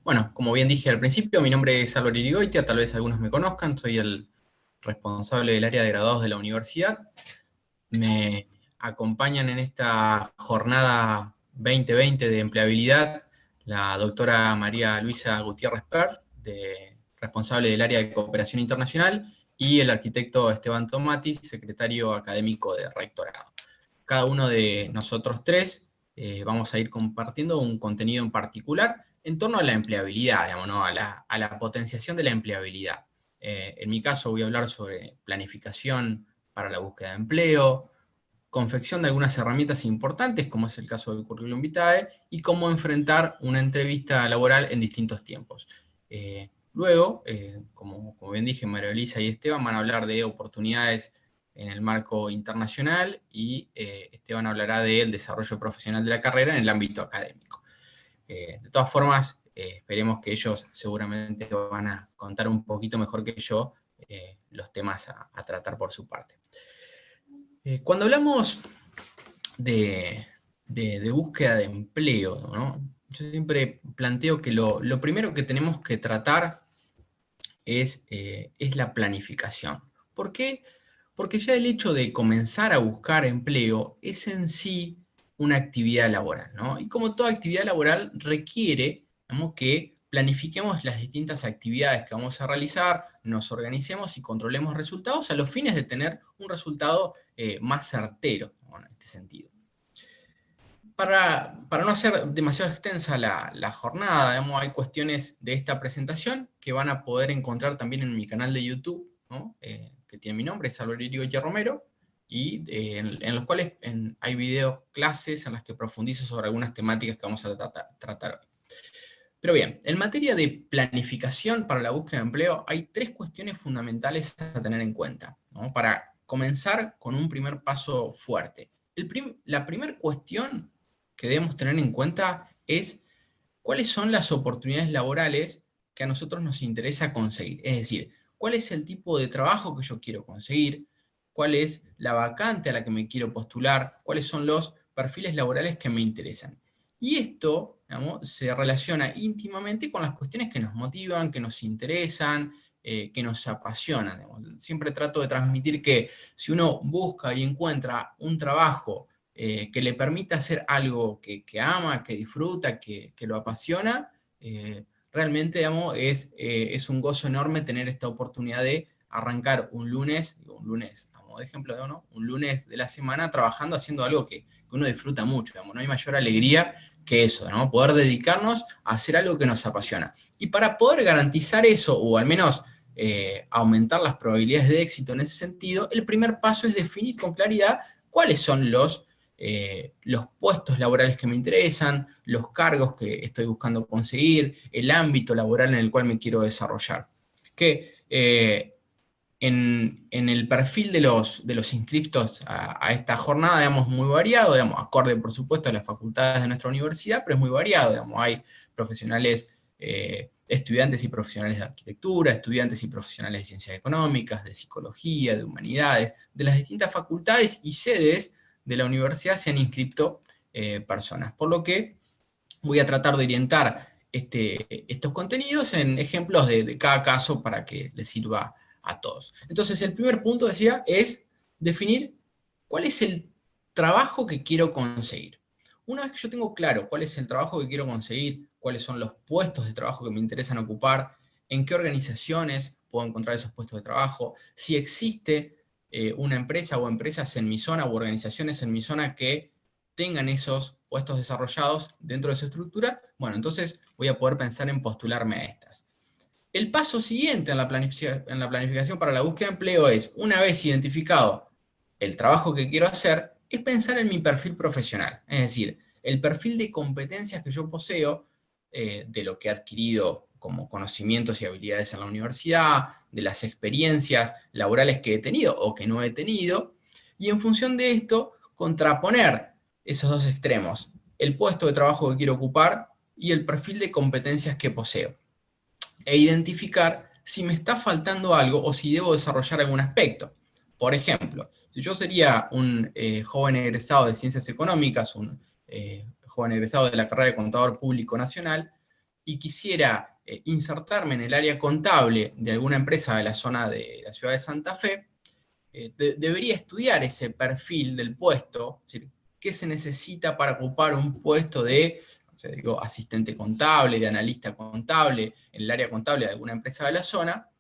Bueno, como bien dije al principio, mi nombre es Álvaro Irigoitia, tal vez algunos me conozcan, soy el responsable del área de graduados de la universidad. Me acompañan en esta jornada 2020 de empleabilidad la doctora María Luisa Gutiérrez Per, responsable del área de cooperación internacional, y el arquitecto Esteban Tomati, secretario académico de rectorado. Cada uno de nosotros tres vamos a ir compartiendo un contenido en particular en torno a la empleabilidad, digamos, ¿no? a la potenciación de la empleabilidad. En mi caso voy a hablar sobre planificación para la búsqueda de empleo, confección de algunas herramientas importantes, como es el caso del Curriculum Vitae, y cómo enfrentar una entrevista laboral en distintos tiempos. Luego, como bien dije, María Elisa y Esteban van a hablar de oportunidades en el marco internacional y Esteban hablará del desarrollo profesional de la carrera en el ámbito académico. De todas formas, esperemos que ellos seguramente van a contar un poquito mejor que yo los temas a tratar por su parte. Cuando hablamos de búsqueda de empleo, ¿no? Yo siempre planteo que lo primero que tenemos que tratar es la planificación. ¿Por qué? Porque ya el hecho de comenzar a buscar empleo es en sí una actividad laboral, ¿no? Y como toda actividad laboral requiere, digamos, que planifiquemos las distintas actividades que vamos a realizar, nos organicemos y controlemos resultados a los fines de tener un resultado más certero, ¿no? En este sentido. Para no hacer demasiado extensa la jornada, digamos, hay cuestiones de esta presentación que van a poder encontrar también en mi canal de YouTube, ¿no? Que tiene mi nombre, es Álvaro Irigoyen Romero, y en los cuales hay videos, clases en las que profundizo sobre algunas temáticas que vamos a tratar hoy. Pero bien, en materia de planificación para la búsqueda de empleo, hay tres cuestiones fundamentales a tener en cuenta, ¿no? Para comenzar con un primer paso fuerte. La primera cuestión que debemos tener en cuenta es cuáles son las oportunidades laborales que a nosotros nos interesa conseguir. Es decir, cuál es el tipo de trabajo que yo quiero conseguir, cuál es la vacante a la que me quiero postular, cuáles son los perfiles laborales que me interesan. Y esto, digamos, se relaciona íntimamente con las cuestiones que nos motivan, que nos interesan, que nos apasionan. Digamos. Siempre trato de transmitir que si uno busca y encuentra un trabajo que le permita hacer algo que ama, que disfruta, que lo apasiona, realmente, digamos, es un gozo enorme tener esta oportunidad de arrancar un lunes, de ejemplo, ¿no? Un lunes de la semana trabajando, haciendo algo que uno disfruta mucho, digamos, no hay mayor alegría que eso, ¿no? Poder dedicarnos a hacer algo que nos apasiona. Y para poder garantizar eso, o al menos aumentar las probabilidades de éxito en ese sentido, el primer paso es definir con claridad cuáles son los puestos laborales que me interesan, los cargos que estoy buscando conseguir, el ámbito laboral en el cual me quiero desarrollar. Que en el perfil de los inscriptos a esta jornada, digamos, muy variado, digamos, acorde, por supuesto, a las facultades de nuestra universidad, pero es muy variado, digamos, hay profesionales, estudiantes y profesionales de arquitectura, estudiantes y profesionales de ciencias económicas, de psicología, de humanidades, de las distintas facultades y sedes de la universidad se han inscrito personas, por lo que voy a tratar de orientar estos contenidos en ejemplos de cada caso para que les sirva a todos. Entonces, el primer punto, decía, es definir cuál es el trabajo que quiero conseguir. Una vez que yo tengo claro cuál es el trabajo que quiero conseguir, cuáles son los puestos de trabajo que me interesan ocupar, en qué organizaciones puedo encontrar esos puestos de trabajo, si existe una empresa o empresas en mi zona o organizaciones en mi zona que tengan esos puestos desarrollados dentro de su estructura, bueno, entonces voy a poder pensar en postularme a estas. El paso siguiente en la planificación para la búsqueda de empleo es, una vez identificado el trabajo que quiero hacer, es pensar en mi perfil profesional. Es decir, el perfil de competencias que yo poseo, de lo que he adquirido como conocimientos y habilidades en la universidad, de las experiencias laborales que he tenido o que no he tenido, y en función de esto, contraponer esos dos extremos, el puesto de trabajo que quiero ocupar y el perfil de competencias que poseo, e identificar si me está faltando algo o si debo desarrollar algún aspecto. Por ejemplo, si yo sería un joven egresado de Ciencias Económicas, un joven egresado de la carrera de Contador Público Nacional, y quisiera insertarme en el área contable de alguna empresa de la zona de la ciudad de Santa Fe, debería estudiar ese perfil del puesto, es decir, qué se necesita para ocupar un puesto de, o sea, digo, asistente contable, de analista contable, en el área contable de alguna empresa de la zona,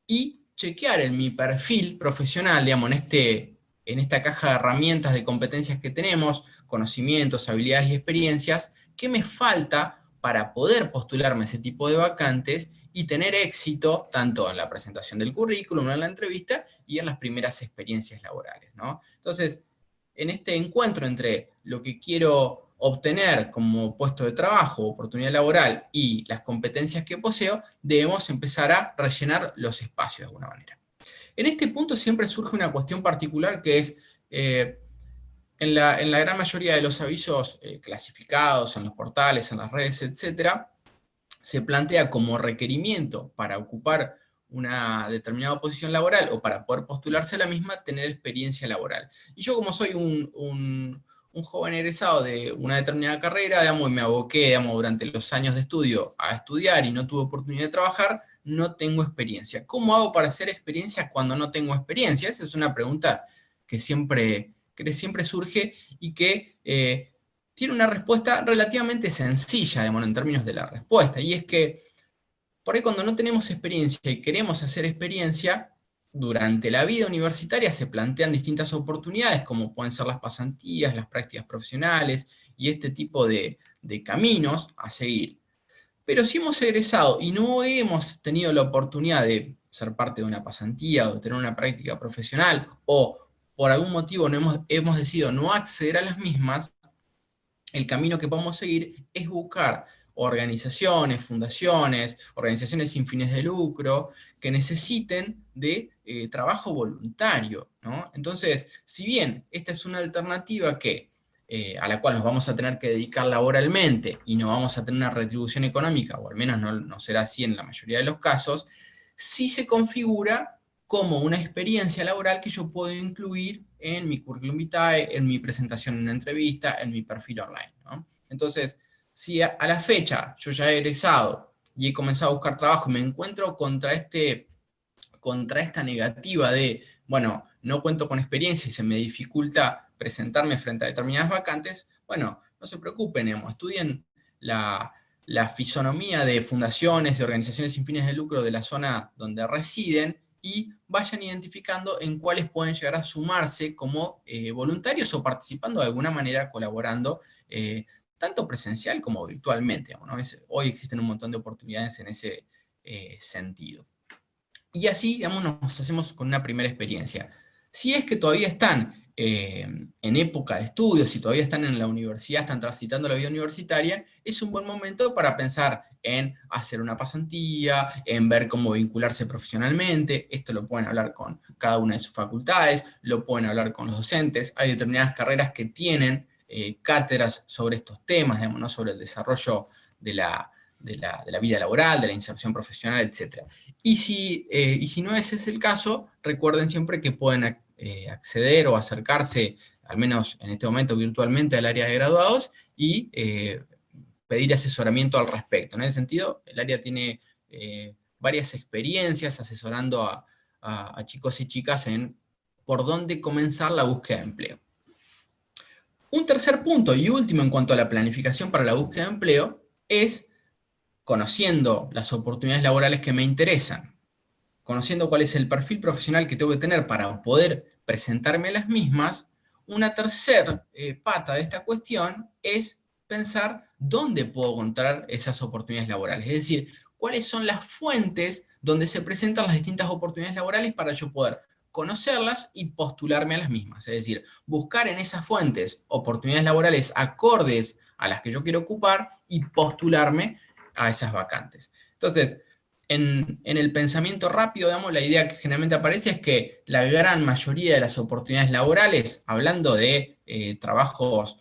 y chequear en mi perfil profesional, digamos, en esta caja de herramientas de competencias que tenemos, conocimientos, habilidades y experiencias, qué me falta para poder postularme a ese tipo de vacantes y tener éxito tanto en la presentación del currículum, en la entrevista y en las primeras experiencias laborales, ¿no? Entonces, en este encuentro entre lo que quiero obtener como puesto de trabajo, oportunidad laboral y las competencias que poseo, debemos empezar a rellenar los espacios de alguna manera. En este punto siempre surge una cuestión particular que es, en la gran mayoría de los avisos clasificados, en los portales, en las redes, etcétera, se plantea como requerimiento para ocupar una determinada posición laboral o para poder postularse a la misma, tener experiencia laboral. Y yo, como soy un joven egresado de una determinada carrera, digamos, y me aboqué, digamos, durante los años de estudio a estudiar y no tuve oportunidad de trabajar, no tengo experiencia. ¿Cómo hago para hacer experiencia cuando no tengo experiencia? Esa es una pregunta que siempre surge y que tiene una respuesta relativamente sencilla, digamos, en términos de la respuesta, y es que por ahí cuando no tenemos experiencia y queremos hacer experiencia, durante la vida universitaria se plantean distintas oportunidades, como pueden ser las pasantías, las prácticas profesionales y este tipo de caminos a seguir. Pero si hemos egresado y no hemos tenido la oportunidad de ser parte de una pasantía o de tener una práctica profesional, o por algún motivo hemos decidido no acceder a las mismas, el camino que podemos seguir es buscar organizaciones, fundaciones, organizaciones sin fines de lucro, que necesiten de trabajo voluntario, ¿no? Entonces, si bien esta es una alternativa a la cual nos vamos a tener que dedicar laboralmente y no vamos a tener una retribución económica, o al menos no será así en la mayoría de los casos, sí se configura como una experiencia laboral que yo puedo incluir en mi curriculum vitae, en mi presentación en una entrevista, en mi perfil online, ¿no? Entonces, si a la fecha yo ya he egresado y he comenzado a buscar trabajo y me encuentro contra esta negativa de, bueno, no cuento con experiencia y se me dificulta presentarme frente a determinadas vacantes, bueno, no se preocupen, digamos, estudien la fisonomía de fundaciones y organizaciones sin fines de lucro de la zona donde residen y vayan identificando en cuáles pueden llegar a sumarse como voluntarios o participando de alguna manera, colaborando, tanto presencial como virtualmente, digamos, ¿no? Hoy existen un montón de oportunidades en ese sentido. Y así, digamos, nos hacemos con una primera experiencia. Si es que todavía están en época de estudios, si todavía están en la universidad, están transitando la vida universitaria, es un buen momento para pensar en hacer una pasantía, en ver cómo vincularse profesionalmente. Esto lo pueden hablar con cada una de sus facultades, lo pueden hablar con los docentes. Hay determinadas carreras que tienen cátedras sobre estos temas, digamos, ¿no? Sobre el desarrollo de la vida laboral, de la inserción profesional, etc. Y si no ese es el caso, recuerden siempre que pueden acceder o acercarse, al menos en este momento virtualmente, al área de graduados y pedir asesoramiento al respecto. En ese sentido, el área tiene varias experiencias asesorando a chicos y chicas en por dónde comenzar la búsqueda de empleo. Un tercer punto y último en cuanto a la planificación para la búsqueda de empleo es, conociendo las oportunidades laborales que me interesan, conociendo cuál es el perfil profesional que tengo que tener para poder presentarme a las mismas, una tercera pata de esta cuestión es pensar dónde puedo encontrar esas oportunidades laborales. Es decir, cuáles son las fuentes donde se presentan las distintas oportunidades laborales para yo poder conocerlas y postularme a las mismas. Es decir, buscar en esas fuentes oportunidades laborales acordes a las que yo quiero ocupar y postularme a esas vacantes. Entonces, en el pensamiento rápido, digamos, la idea que generalmente aparece es que la gran mayoría de las oportunidades laborales, hablando de trabajos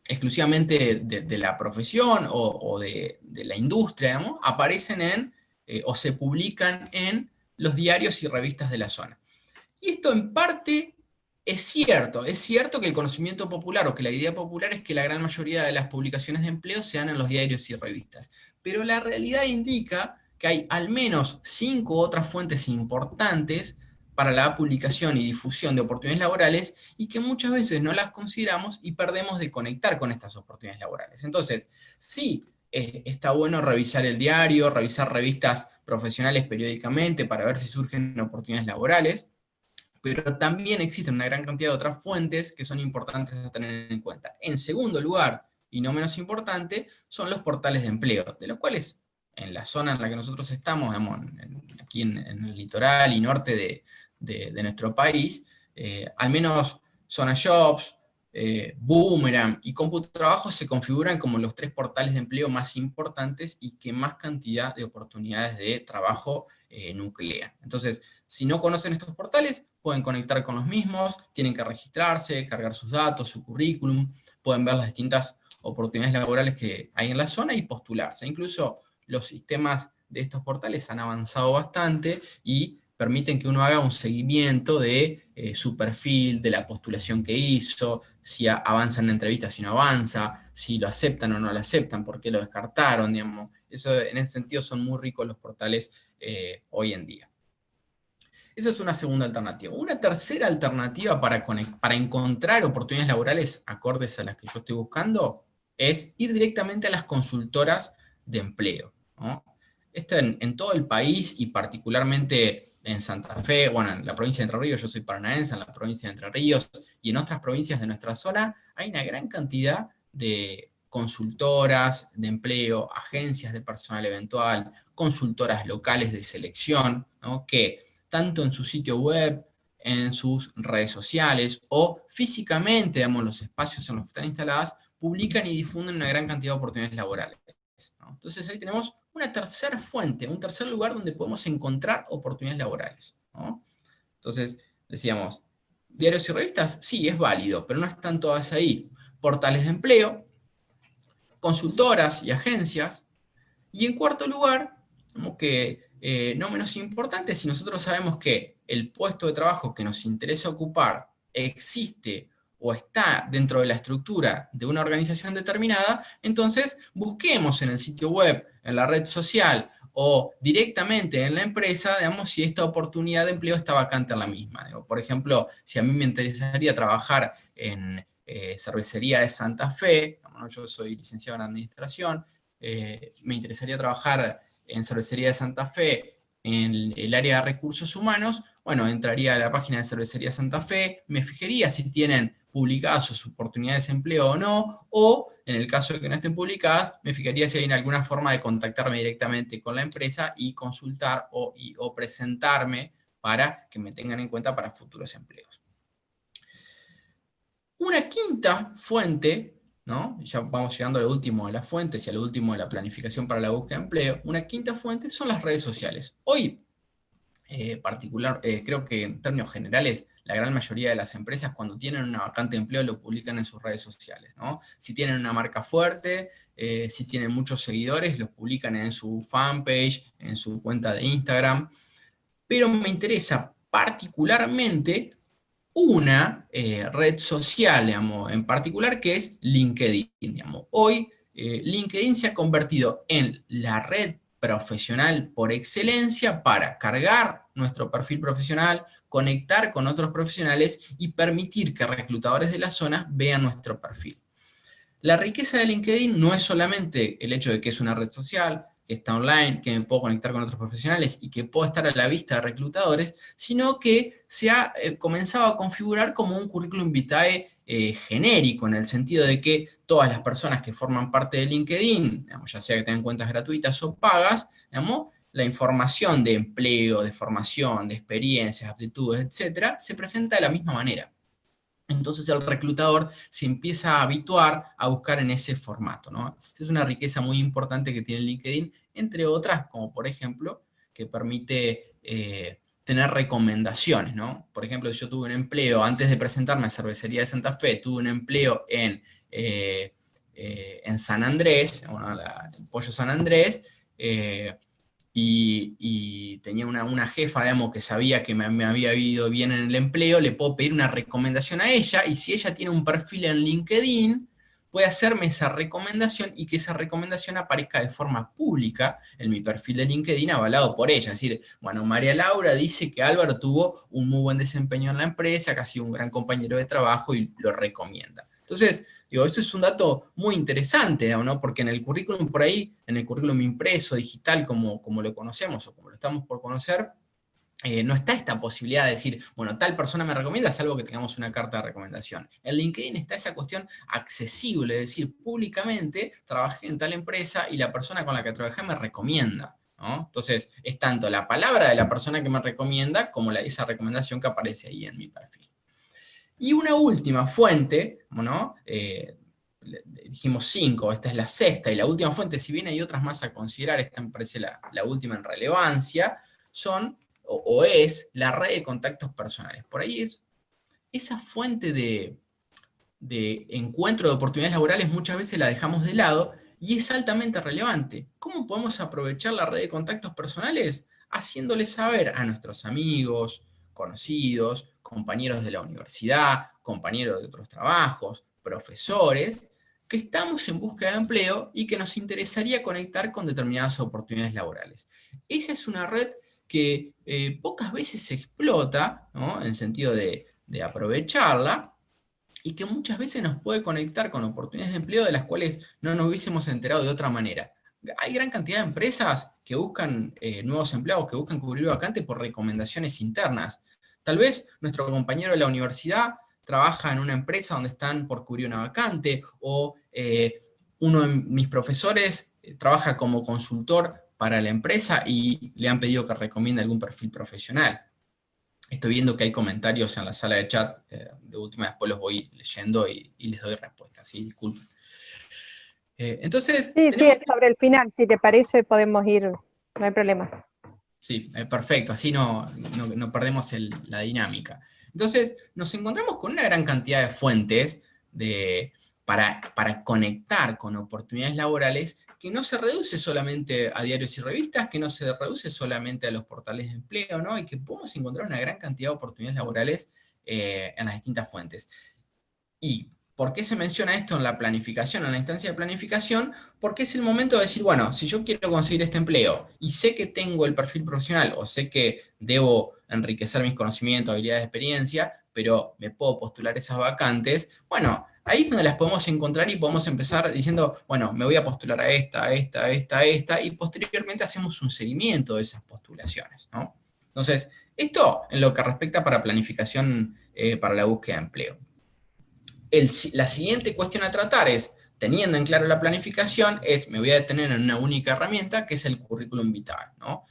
exclusivamente de la profesión o de la industria, digamos, aparecen o se publican en los diarios y revistas de la zona. Y esto en parte es cierto que el conocimiento popular o que la idea popular es que la gran mayoría de las publicaciones de empleo se dan en los diarios y revistas, pero la realidad indica que hay al menos 5 otras fuentes importantes para la publicación y difusión de oportunidades laborales y que muchas veces no las consideramos y perdemos de conectar con estas oportunidades laborales. Entonces, sí, está bueno revisar el diario, revisar revistas profesionales periódicamente para ver si surgen oportunidades laborales, pero también existen una gran cantidad de otras fuentes que son importantes a tener en cuenta. En segundo lugar, y no menos importante, son los portales de empleo, de los cuales en la zona en la que nosotros estamos, digamos, aquí en el litoral y norte de nuestro país, al menos Zona Jobs, Boomerang y CompuTrabajo se configuran como los 3 portales de empleo más importantes y que más cantidad de oportunidades de trabajo nuclean. Entonces, si no conocen estos portales, pueden conectar con los mismos, tienen que registrarse, cargar sus datos, su currículum, pueden ver las distintas oportunidades laborales que hay en la zona y postularse. Incluso los sistemas de estos portales han avanzado bastante y permiten que uno haga un seguimiento de su perfil, de la postulación que hizo, si avanza en la entrevista, si no avanza, si lo aceptan o no lo aceptan, por qué lo descartaron, digamos. Eso, en ese sentido son muy ricos los portales hoy en día. Esa es una segunda alternativa. Una tercera alternativa para encontrar oportunidades laborales acordes a las que yo estoy buscando es ir directamente a las consultoras de empleo, ¿no? Esto en todo el país y particularmente en Santa Fe, bueno, en la provincia de Entre Ríos, yo soy paranaense, en la provincia de Entre Ríos y en otras provincias de nuestra zona, hay una gran cantidad de consultoras de empleo, agencias de personal eventual, consultoras locales de selección, ¿no? Que tanto en su sitio web, en sus redes sociales o físicamente, digamos, los espacios en los que están instaladas, publican y difunden una gran cantidad de oportunidades laborales, ¿no? Entonces ahí tenemos una tercera fuente, un tercer lugar donde podemos encontrar oportunidades laborales, ¿no? Entonces, decíamos, diarios y revistas, sí, es válido, pero no están todas ahí. Portales de empleo, consultoras y agencias, y en cuarto lugar, como que no menos importante, si nosotros sabemos que el puesto de trabajo que nos interesa ocupar existe o está dentro de la estructura de una organización determinada, entonces busquemos en el sitio web, en la red social o directamente en la empresa, digamos, si esta oportunidad de empleo está vacante en la misma. Por ejemplo, si a mí me interesaría trabajar en cervecería de Santa Fe, bueno, yo soy licenciado en administración, me interesaría trabajar en Cervecería de Santa Fe en el área de recursos humanos, bueno, entraría a la página de Cervecería Santa Fe, me fijaría si tienen publicadas sus oportunidades de empleo o no, o en el caso de que no estén publicadas, me fijaría si hay alguna forma de contactarme directamente con la empresa y consultar o presentarme para que me tengan en cuenta para futuros empleos. Una quinta fuente, ¿no? Ya vamos llegando a lo último de las fuentes y a lo último de la planificación para la búsqueda de empleo. Una quinta fuente son las redes sociales. Hoy, creo que en términos generales, la gran mayoría de las empresas cuando tienen una vacante de empleo lo publican en sus redes sociales, ¿no? Si tienen una marca fuerte, si tienen muchos seguidores, los publican en su fanpage, en su cuenta de Instagram. Pero me interesa particularmente una red social, digamos, en particular, que es LinkedIn. Digamos. Hoy, LinkedIn se ha convertido en la red profesional por excelencia para cargar nuestro perfil profesional, conectar con otros profesionales y permitir que reclutadores de la zona vean nuestro perfil. La riqueza de LinkedIn no es solamente el hecho de que es una red social, que está online, que me puedo conectar con otros profesionales y que puedo estar a la vista de reclutadores, sino que se ha comenzado a configurar como un currículum vitae genérico, en el sentido de que todas las personas que forman parte de LinkedIn, digamos, ya sea que tengan cuentas gratuitas o pagas, digamos, la información de empleo, de formación, de experiencias, aptitudes, etcétera, se presenta de la misma manera. Entonces el reclutador se empieza a habituar a buscar en ese formato, ¿no? Es una riqueza muy importante que tiene LinkedIn, entre otras, como por ejemplo, que permite tener recomendaciones, ¿no? Por ejemplo, si yo tuve un empleo, antes de presentarme a Cervecería de Santa Fe, tuve un empleo en San Andrés, bueno, el Pollo San Andrés, y tenía una jefa, digamos, que sabía que me había ido bien en el empleo, le puedo pedir una recomendación a ella, y si ella tiene un perfil en LinkedIn, puede hacerme esa recomendación y que esa recomendación aparezca de forma pública en mi perfil de LinkedIn avalado por ella. Es decir, bueno, María Laura dice que Álvaro tuvo un muy buen desempeño en la empresa, que ha sido un gran compañero de trabajo y lo recomienda. Entonces, digo, esto es un dato muy interesante, ¿no? Porque en el currículum por ahí, en el currículum impreso, digital, como lo conocemos o como lo estamos por conocer, no está esta posibilidad de decir, bueno, tal persona me recomienda, salvo que tengamos una carta de recomendación. En LinkedIn está esa cuestión accesible, es decir, públicamente trabajé en tal empresa y la persona con la que trabajé me recomienda, ¿no? Entonces, es tanto la palabra de la persona que me recomienda como esa recomendación que aparece ahí en mi perfil. Y una última fuente, ¿no? Dijimos 5, esta es la sexta, y la última fuente, si bien hay otras más a considerar, esta me parece la última en relevancia, son o es la red de contactos personales. Por ahí es esa fuente de encuentro de oportunidades laborales, muchas veces la dejamos de lado y es altamente relevante. ¿Cómo podemos aprovechar la red de contactos personales? Haciéndoles saber a nuestros amigos, conocidos, compañeros de la universidad, compañeros de otros trabajos, profesores, que estamos en búsqueda de empleo y que nos interesaría conectar con determinadas oportunidades laborales. Esa es una red que pocas veces se explota, ¿no? En el sentido de aprovecharla, y que muchas veces nos puede conectar con oportunidades de empleo de las cuales no nos hubiésemos enterado de otra manera. Hay gran cantidad de empresas que buscan nuevos empleados, que buscan cubrir vacantes por recomendaciones internas. Tal vez nuestro compañero de la universidad trabaja en una empresa donde están por cubrir una vacante, o uno de mis profesores trabaja como consultor para la empresa y le han pedido que recomiende algún perfil profesional. Estoy viendo que hay comentarios en la sala de chat, de última después los voy leyendo y les doy respuestas, ¿sí? Disculpen. Entonces, Sí, tenemos... sobre el final, si te parece, podemos ir, no hay problema. Sí, perfecto, así no perdemos la dinámica. Entonces, nos encontramos con una gran cantidad de fuentes para conectar con oportunidades laborales, que no se reduce solamente a diarios y revistas, que no se reduce solamente a los portales de empleo, ¿no? Y que podemos encontrar una gran cantidad de oportunidades laborales en las distintas fuentes. ¿Y por qué se menciona esto en la planificación, en la instancia de planificación? Porque es el momento de decir, bueno, si yo quiero conseguir este empleo y sé que tengo el perfil profesional o sé que debo enriquecer mis conocimientos, habilidades, experiencia, pero me puedo postular esas vacantes, bueno, ahí es donde las podemos encontrar y podemos empezar diciendo, bueno, me voy a postular a esta, a esta, a esta, a esta, y posteriormente hacemos un seguimiento de esas postulaciones, ¿no? Entonces, esto en lo que respecta para planificación para la búsqueda de empleo. La siguiente cuestión a tratar es, teniendo en claro la planificación, me voy a detener en una única herramienta, que es el currículum vitae, ¿no?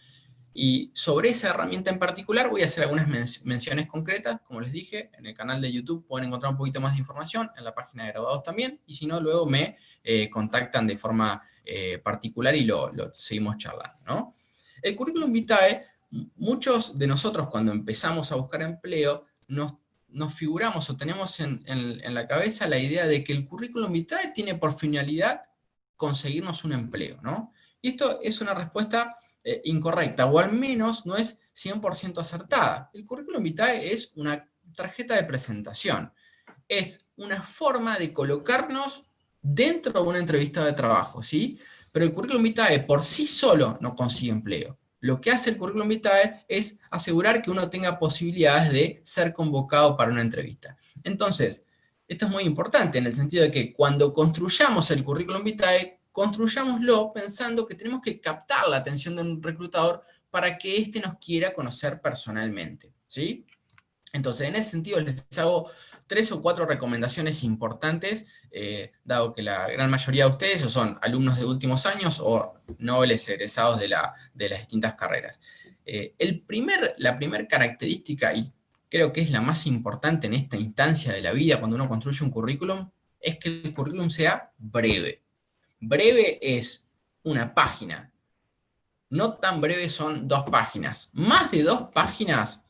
Y sobre esa herramienta en particular voy a hacer algunas menciones concretas, como les dije, en el canal de YouTube pueden encontrar un poquito más de información, en la página de graduados también, y si no, luego me contactan de forma particular y lo seguimos charlando, ¿no? El currículum vitae, muchos de nosotros cuando empezamos a buscar empleo, nos figuramos o tenemos en la cabeza la idea de que el currículum vitae tiene por finalidad conseguirnos un empleo, ¿no? Y esto es una respuesta incorrecta, o al menos no es 100% acertada. El currículum vitae es una tarjeta de presentación, es una forma de colocarnos dentro de una entrevista de trabajo, ¿sí? Pero el currículum vitae por sí solo no consigue empleo. Lo que hace el currículum vitae es asegurar que uno tenga posibilidades de ser convocado para una entrevista. Entonces, esto es muy importante en el sentido de que cuando construyamos el currículum vitae, construyámoslo pensando que tenemos que captar la atención de un reclutador para que éste nos quiera conocer personalmente, ¿sí? Entonces, en ese sentido, les hago 3 o 4 recomendaciones importantes, dado que la gran mayoría de ustedes o son alumnos de últimos años o nobles egresados de las distintas carreras. La primera característica, y creo que es la más importante en esta instancia de la vida cuando uno construye un currículum, es que el currículum sea breve. Breve es una página. No tan breve son 2 páginas. Más de 2 páginas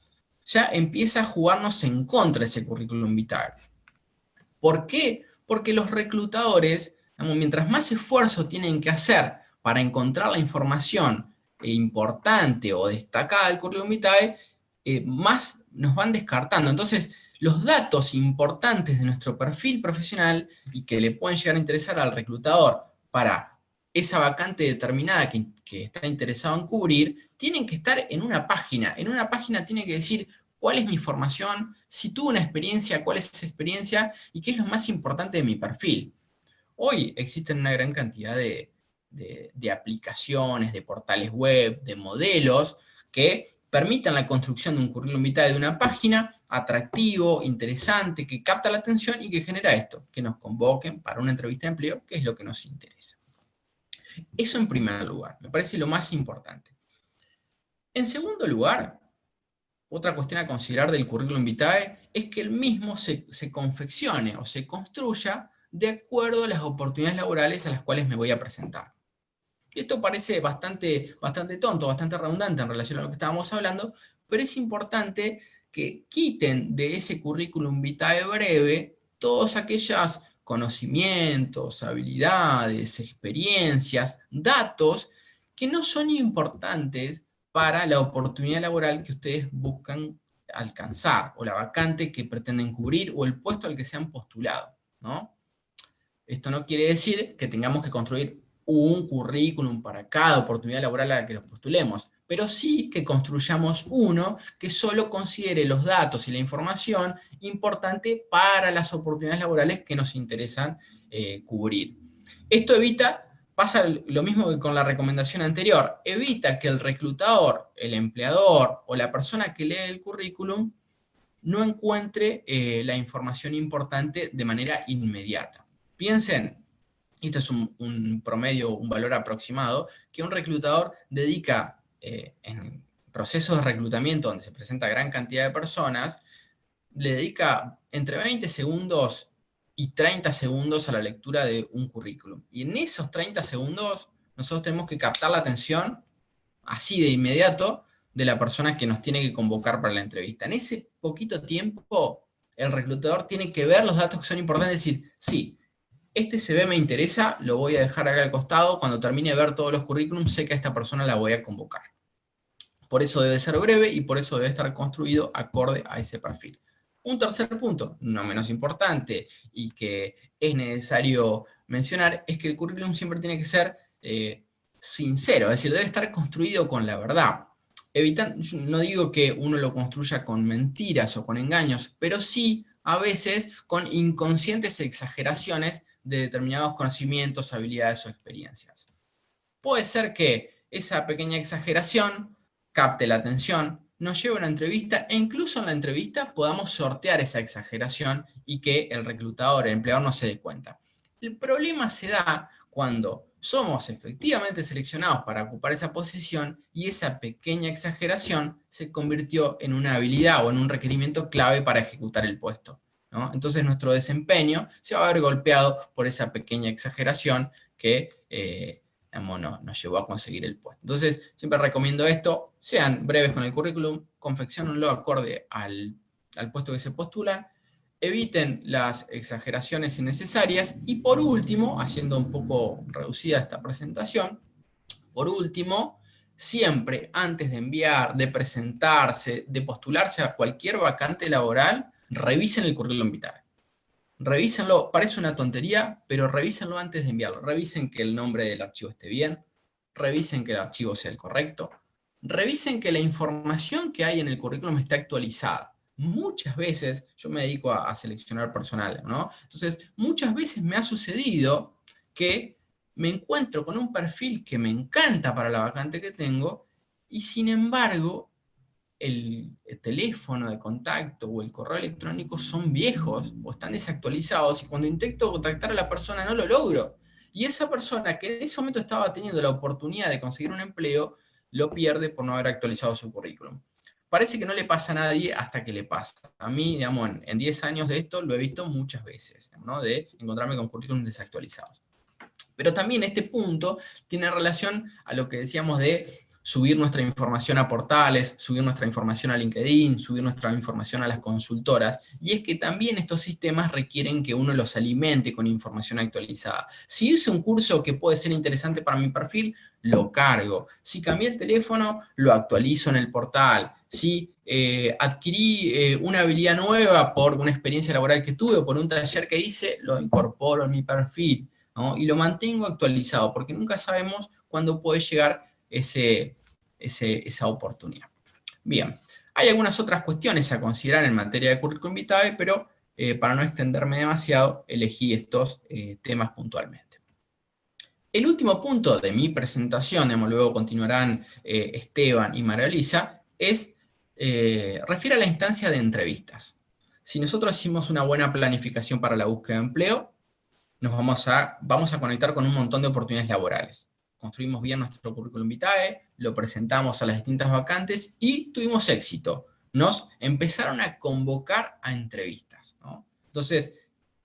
ya empieza a jugarnos en contra ese currículum vitae. ¿Por qué? Porque los reclutadores, mientras más esfuerzo tienen que hacer para encontrar la información importante o destacada del currículum vitae, más nos van descartando. Entonces, los datos importantes de nuestro perfil profesional y que le pueden llegar a interesar al reclutador para esa vacante determinada que está interesado en cubrir, tienen que estar en una página. En una página tiene que decir cuál es mi formación, si tuve una experiencia, cuál es esa experiencia y qué es lo más importante de mi perfil. Hoy existen una gran cantidad de aplicaciones, de portales web, de modelos que permitan la construcción de un currículum vitae de una página atractivo, interesante, que capta la atención y que genera esto, que nos convoquen para una entrevista de empleo, que es lo que nos interesa. Eso en primer lugar, me parece lo más importante. En segundo lugar, otra cuestión a considerar del currículum vitae es que el mismo se confeccione o se construya de acuerdo a las oportunidades laborales a las cuales me voy a presentar. Esto parece bastante tonto, bastante redundante en relación a lo que estábamos hablando, pero es importante que quiten de ese currículum vitae breve todos aquellos conocimientos, habilidades, experiencias, datos que no son importantes para la oportunidad laboral que ustedes buscan alcanzar, o la vacante que pretenden cubrir, o el puesto al que se han postulado, ¿no? Esto no quiere decir que tengamos que construir un currículum para cada oportunidad laboral a la que nos postulemos, pero sí que construyamos uno que solo considere los datos y la información importante para las oportunidades laborales que nos interesan cubrir. Esto pasa lo mismo que con la recomendación anterior, evita que el reclutador, el empleador o la persona que lee el currículum no encuentre la información importante de manera inmediata. Piensen, esto es un promedio, un valor aproximado, que un reclutador dedica en procesos de reclutamiento donde se presenta gran cantidad de personas, le dedica entre 20 segundos y 30 segundos a la lectura de un currículum. Y en esos 30 segundos nosotros tenemos que captar la atención así de inmediato de la persona que nos tiene que convocar para la entrevista. En ese poquito tiempo, el reclutador tiene que ver los datos que son importantes y decir, sí, este CV me interesa, lo voy a dejar acá al costado, cuando termine de ver todos los currículums, sé que a esta persona la voy a convocar. Por eso debe ser breve y por eso debe estar construido acorde a ese perfil. Un tercer punto, no menos importante y que es necesario mencionar, es que el currículum siempre tiene que ser sincero, es decir, debe estar construido con la verdad. No digo que uno lo construya con mentiras o con engaños, pero sí a veces con inconscientes exageraciones de determinados conocimientos, habilidades o experiencias. Puede ser que esa pequeña exageración capte la atención, nos lleve a una entrevista e incluso en la entrevista podamos sortear esa exageración y que el reclutador, el empleador no se dé cuenta. El problema se da cuando somos efectivamente seleccionados para ocupar esa posición y esa pequeña exageración se convirtió en una habilidad o en un requerimiento clave para ejecutar el puesto, ¿no? Entonces nuestro desempeño se va a ver golpeado por esa pequeña exageración que nos llevó a conseguir el puesto. Entonces, siempre recomiendo esto, sean breves con el currículum, confecciónenlo acorde al puesto que se postulan, eviten las exageraciones innecesarias y por último, haciendo un poco reducida esta presentación, por último, siempre antes de enviar, de presentarse, de postularse a cualquier vacante laboral, revisen el currículum vitae. Revísenlo, parece una tontería, pero revísenlo antes de enviarlo. Revisen que el nombre del archivo esté bien, revisen que el archivo sea el correcto, revisen que la información que hay en el currículum esté actualizada. Muchas veces, yo me dedico a seleccionar personal, ¿no? Entonces, muchas veces me ha sucedido que me encuentro con un perfil que me encanta para la vacante que tengo, y sin embargo, el teléfono de contacto o el correo electrónico son viejos o están desactualizados y cuando intento contactar a la persona no lo logro. Y esa persona que en ese momento estaba teniendo la oportunidad de conseguir un empleo, lo pierde por no haber actualizado su currículum. Parece que no le pasa a nadie hasta que le pasa. A mí, digamos, en 10 años de esto lo he visto muchas veces, ¿no? De encontrarme con currículums desactualizados. Pero también este punto tiene relación a lo que decíamos de subir nuestra información a portales, subir nuestra información a LinkedIn, subir nuestra información a las consultoras, y es que también estos sistemas requieren que uno los alimente con información actualizada. Si hice un curso que puede ser interesante para mi perfil, lo cargo. Si cambié el teléfono, lo actualizo en el portal. Si adquirí una habilidad nueva por una experiencia laboral que tuve o por un taller que hice, lo incorporo en mi perfil, ¿no? Y lo mantengo actualizado, porque nunca sabemos cuándo puede llegar esa oportunidad. Bien, hay algunas otras cuestiones a considerar en materia de currículum vitae, pero para no extenderme demasiado, elegí estos temas puntualmente. El último punto de mi presentación, luego continuarán Esteban y María Elisa, refiere a la instancia de entrevistas. Si nosotros hicimos una buena planificación para la búsqueda de empleo, nos vamos a conectar con un montón de oportunidades laborales. Construimos bien nuestro currículum vitae, lo presentamos a las distintas vacantes y tuvimos éxito. Nos empezaron a convocar a entrevistas, ¿no? Entonces,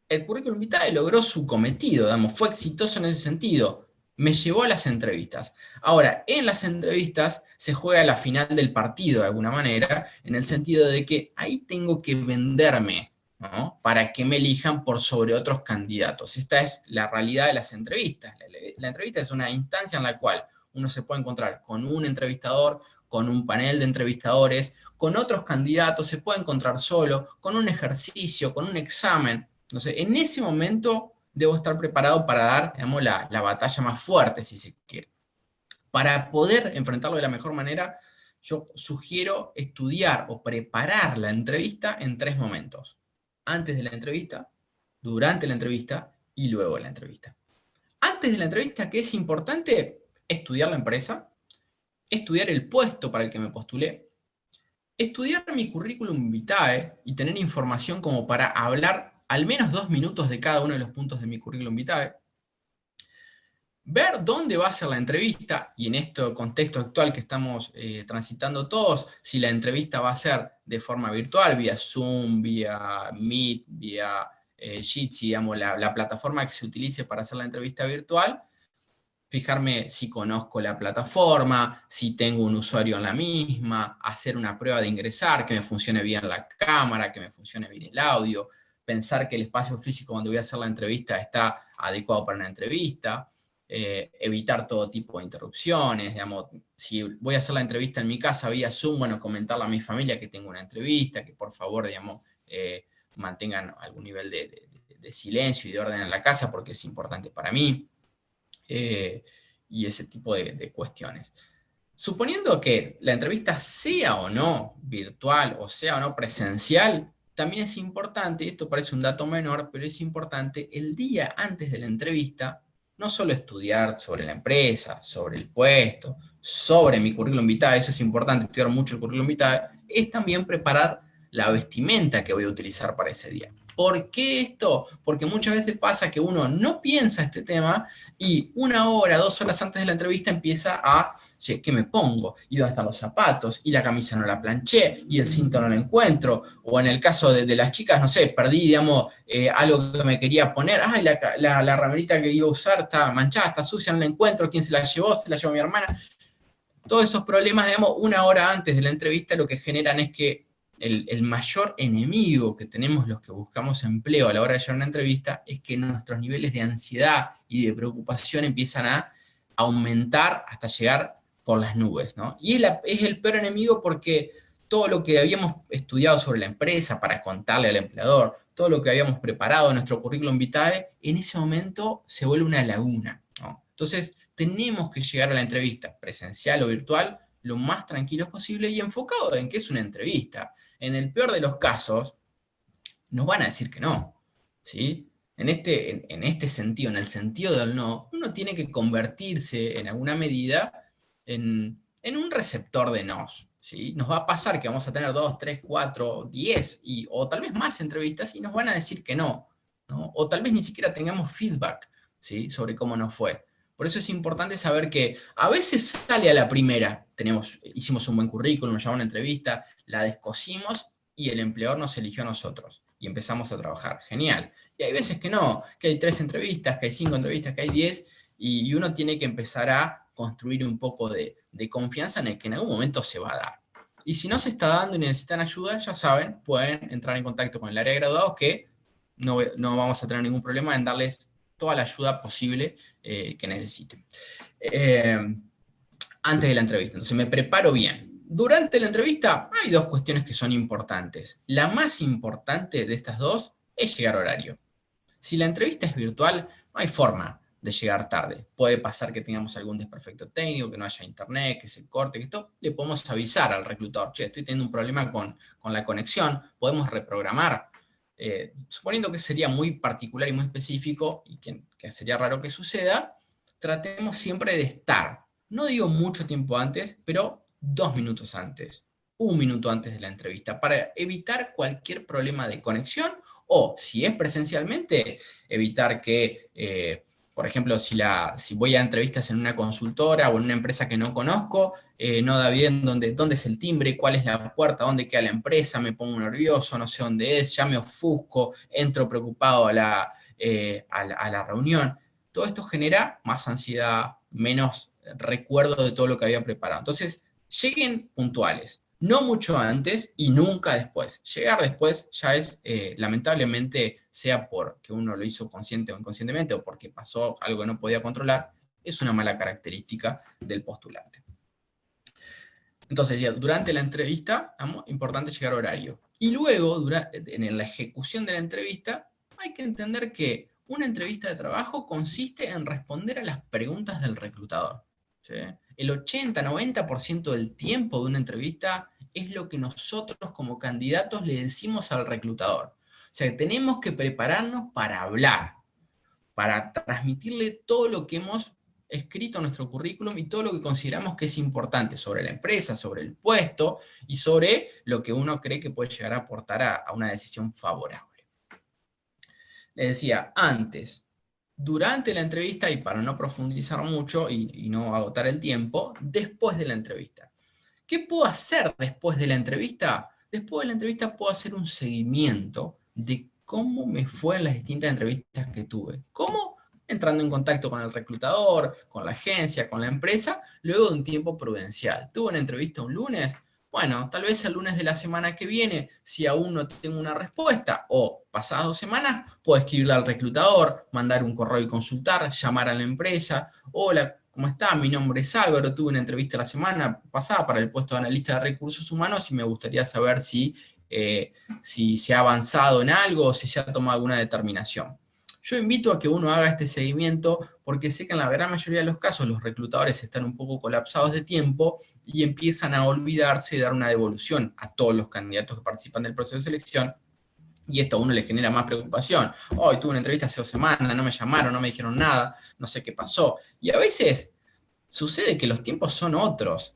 el currículum vitae logró su cometido, fue exitoso en ese sentido. Me llevó a las entrevistas. Ahora, en las entrevistas se juega la final del partido de alguna manera, en el sentido de que ahí tengo que venderme, ¿no? Para que me elijan por sobre otros candidatos. Esta es la realidad de las entrevistas. La entrevista es una instancia en la cual uno se puede encontrar con un entrevistador, con un panel de entrevistadores, con otros candidatos, se puede encontrar solo, con un ejercicio, con un examen. Entonces, en ese momento debo estar preparado para dar, la batalla más fuerte, si se quiere. Para poder enfrentarlo de la mejor manera, yo sugiero estudiar o preparar la entrevista en 3 momentos. Antes de la entrevista, durante la entrevista y luego de la entrevista. Antes de la entrevista, ¿qué es importante? Estudiar la empresa, estudiar el puesto para el que me postulé, estudiar mi currículum vitae y tener información como para hablar al menos 2 minutos de cada uno de los puntos de mi currículum vitae, ver dónde va a ser la entrevista, y en este contexto actual que estamos transitando todos, si la entrevista va a ser de forma virtual, vía Zoom, vía Meet, vía Jitsi, la plataforma que se utilice para hacer la entrevista virtual, fijarme si conozco la plataforma, si tengo un usuario en la misma, hacer una prueba de ingresar, que me funcione bien la cámara, que me funcione bien el audio, pensar que el espacio físico donde voy a hacer la entrevista está adecuado para una entrevista, evitar todo tipo de interrupciones, si voy a hacer la entrevista en mi casa vía Zoom, bueno, comentarle a mi familia que tengo una entrevista, que por favor, mantengan algún nivel de silencio y de orden en la casa, porque es importante para mí. Y ese tipo de cuestiones. Suponiendo que la entrevista sea o no virtual o sea o no presencial, también es importante, esto parece un dato menor, pero es importante el día antes de la entrevista, no solo estudiar sobre la empresa, sobre el puesto, sobre mi currículum vitae, eso es importante, estudiar mucho el currículum vitae, es también preparar la vestimenta que voy a utilizar para ese día. ¿Por qué esto? Porque muchas veces pasa que uno no piensa este tema y 1 hora, 2 horas antes de la entrevista empieza che, ¿qué me pongo? ¿Y dónde están los zapatos? Y la camisa no la planché, y el cinto no lo encuentro. O en el caso de las chicas, no sé, perdí, algo que me quería poner. Ay, la ramerita que iba a usar está manchada, está sucia, no la encuentro. ¿Quién se la llevó? Se la llevó mi hermana. Todos esos problemas, 1 hora antes de la entrevista, lo que generan es que el mayor enemigo que tenemos los que buscamos empleo a la hora de llevar una entrevista es que nuestros niveles de ansiedad y de preocupación empiezan a aumentar hasta llegar por las nubes, ¿no? Y es el peor enemigo porque todo lo que habíamos estudiado sobre la empresa para contarle al empleador, todo lo que habíamos preparado en nuestro currículum vitae, en ese momento se vuelve una laguna, ¿no? Entonces, tenemos que llegar a la entrevista, presencial o virtual, lo más tranquilos posible y enfocado en que es una entrevista. En el peor de los casos, nos van a decir que no, ¿sí? En este sentido, en el sentido del no, uno tiene que convertirse en alguna medida en un receptor de nos, ¿sí? Nos va a pasar que vamos a tener 2, 3, 4, 10 o tal vez más entrevistas y nos van a decir que no, ¿no? O tal vez ni siquiera tengamos feedback, ¿sí? Sobre cómo nos fue. Por eso es importante saber que a veces sale a la primera, hicimos un buen currículum, nos llamó a una entrevista, la descosimos y el empleador nos eligió a nosotros y empezamos a trabajar. Genial. Y hay veces que no, que hay 3 entrevistas, que hay 5 entrevistas, que hay 10, y uno tiene que empezar a construir un poco de confianza en el que en algún momento se va a dar. Y si no se está dando y necesitan ayuda, ya saben, pueden entrar en contacto con el área de graduados que no vamos a tener ningún problema en darles toda la ayuda posible que necesiten. Antes de la entrevista, entonces me preparo bien. Durante la entrevista hay dos cuestiones que son importantes. La más importante de estas dos es llegar a horario. Si la entrevista es virtual, no hay forma de llegar tarde. Puede pasar que tengamos algún desperfecto técnico, que no haya internet, que se corte, que esto, le podemos avisar al reclutador, che, estoy teniendo un problema con la conexión, podemos reprogramar. Suponiendo que sería muy particular y muy específico, y que sería raro que suceda, tratemos siempre de estar, no digo mucho tiempo antes, pero 2 minutos antes, 1 minuto antes de la entrevista, para evitar cualquier problema de conexión, o si es presencialmente, evitar que, por ejemplo, si voy a entrevistas en una consultora o en una empresa que no conozco, no da bien dónde es el timbre, cuál es la puerta, dónde queda la empresa, me pongo nervioso, no sé dónde es, ya me ofusco, entro preocupado a la reunión. Todo esto genera más ansiedad, menos recuerdo de todo lo que habían preparado. Entonces, lleguen puntuales. No mucho antes y nunca después. Llegar después ya es, lamentablemente, sea porque uno lo hizo consciente o inconscientemente, o porque pasó algo que no podía controlar, es una mala característica del postulante. Entonces, durante la entrevista, importante llegar a horario. Y luego, en la ejecución de la entrevista, hay que entender que una entrevista de trabajo consiste en responder a las preguntas del reclutador. ¿Sí? El 80-90% del tiempo de una entrevista es lo que nosotros como candidatos le decimos al reclutador. O sea, tenemos que prepararnos para hablar, para transmitirle todo lo que hemos escrito en nuestro currículum y todo lo que consideramos que es importante sobre la empresa, sobre el puesto y sobre lo que uno cree que puede llegar a aportar a una decisión favorable. Les decía, antes, durante la entrevista, y para no profundizar mucho y no agotar el tiempo, después de la entrevista. ¿Qué puedo hacer después de la entrevista? Después de la entrevista puedo hacer un seguimiento de cómo me fue en las distintas entrevistas que tuve. ¿Cómo? Entrando en contacto con el reclutador, con la agencia, con la empresa, luego de un tiempo prudencial. ¿Tuve una entrevista un lunes? Bueno, tal vez el lunes de la semana que viene, si aún no tengo una respuesta, o pasadas 2 semanas, puedo escribirle al reclutador, mandar un correo y consultar, llamar a la empresa. Hola, ¿cómo está? Mi nombre es Álvaro, tuve una entrevista la semana pasada para el puesto de analista de recursos humanos y me gustaría saber si se ha avanzado en algo o si se ha tomado alguna determinación. Yo invito a que uno haga este seguimiento porque sé que en la gran mayoría de los casos los reclutadores están un poco colapsados de tiempo y empiezan a olvidarse de dar una devolución a todos los candidatos que participan del proceso de selección. Y esto a uno le genera más preocupación. Hoy tuve una entrevista hace 2 semanas, no me llamaron, no me dijeron nada, no sé qué pasó. Y a veces sucede que los tiempos son otros,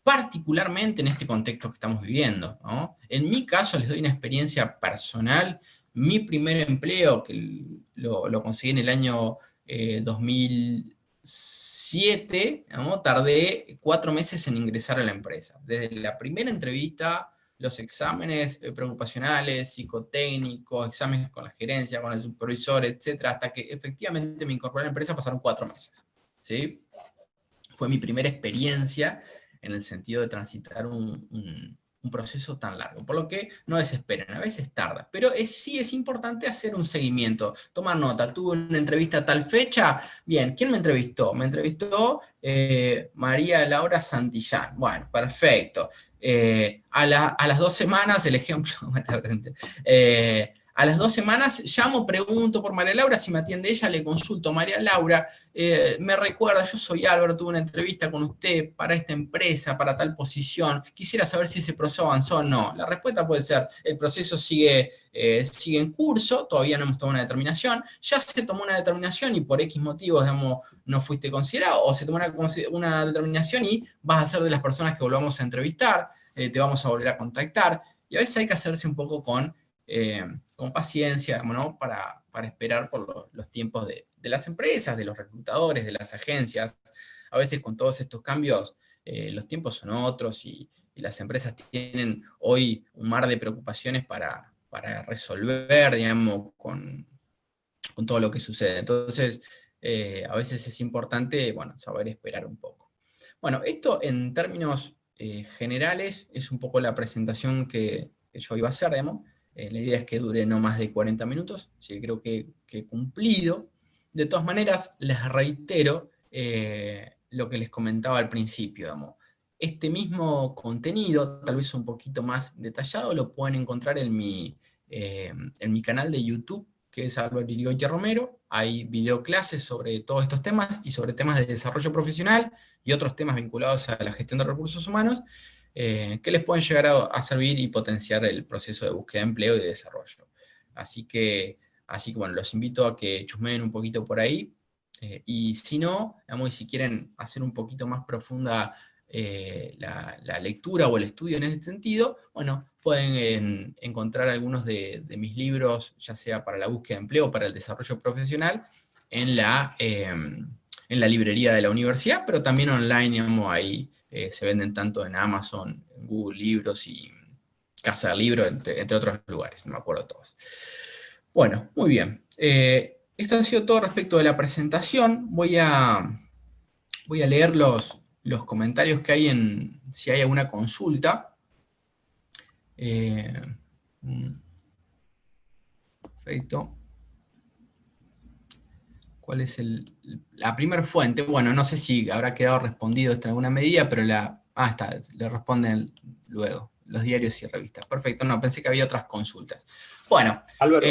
particularmente en este contexto que estamos viviendo, ¿no? En mi caso, les doy una experiencia personal. Mi primer empleo, que lo conseguí en el año 2007, ¿no? Tardé 4 meses en ingresar a la empresa. Desde la primera entrevista, los exámenes preocupacionales, psicotécnicos, exámenes con la gerencia, con el supervisor, etcétera, hasta que efectivamente me incorporé a la empresa pasaron 4 meses. ¿Sí? Fue mi primera experiencia en el sentido de transitar un proceso tan largo. Por lo que no desesperen, a veces tarda. Pero sí es importante hacer un seguimiento, tomar nota. Tuve una entrevista a tal fecha. Bien, ¿quién me entrevistó? Me entrevistó María Laura Santillán. Bueno, perfecto. A las 2 semanas, el ejemplo, a las 2 semanas llamo, pregunto por María Laura, si me atiende ella, le consulto, María Laura, me recuerda, yo soy Álvaro, tuve una entrevista con usted para esta empresa, para tal posición, quisiera saber si ese proceso avanzó o no. La respuesta puede ser, el proceso sigue en curso, todavía no hemos tomado una determinación, ya se tomó una determinación y por X motivos, digamos, no fuiste considerado, o se tomó una determinación y vas a ser de las personas que volvamos a entrevistar, te vamos a volver a contactar, y a veces hay que hacerse un poco con paciencia, ¿no? Para esperar por los tiempos de las empresas, de los reclutadores, de las agencias. A veces con todos estos cambios, los tiempos son otros y las empresas tienen hoy un mar de preocupaciones para resolver, digamos, con todo lo que sucede. Entonces, a veces es importante, bueno, saber esperar un poco. Bueno, esto en términos generales es un poco la presentación que yo iba a hacer, digamos. La idea es que dure no más de 40 minutos, así que creo que he cumplido. De todas maneras, les reitero lo que les comentaba al principio, digamos. Este mismo contenido, tal vez un poquito más detallado, lo pueden encontrar en mi canal de YouTube, que es Álvaro Irigoyen Romero. Hay videoclases sobre todos estos temas y sobre temas de desarrollo profesional y otros temas vinculados a la gestión de recursos humanos, que les pueden llegar a servir y potenciar el proceso de búsqueda de empleo y de desarrollo. Así que bueno, los invito a que chusmeen un poquito por ahí, y si no, digamos, y si quieren hacer un poquito más profunda la lectura o el estudio en ese sentido, bueno, pueden encontrar algunos de mis libros, ya sea para la búsqueda de empleo o para el desarrollo profesional, en la librería de la universidad, pero también online, digamos, ahí se venden tanto en Amazon, en Google Libros y Casa del Libro, entre otros lugares, no me acuerdo todos. Bueno, muy bien. Esto ha sido todo respecto de la presentación. Voy a leer los comentarios que hay si hay alguna consulta. Eh, Perfecto. ¿Cuál es la primera fuente? Bueno, no sé si habrá quedado respondido esto en alguna medida, pero está, le responden luego, los diarios y revistas. Perfecto, no, pensé que había otras consultas. Bueno, Álvaro,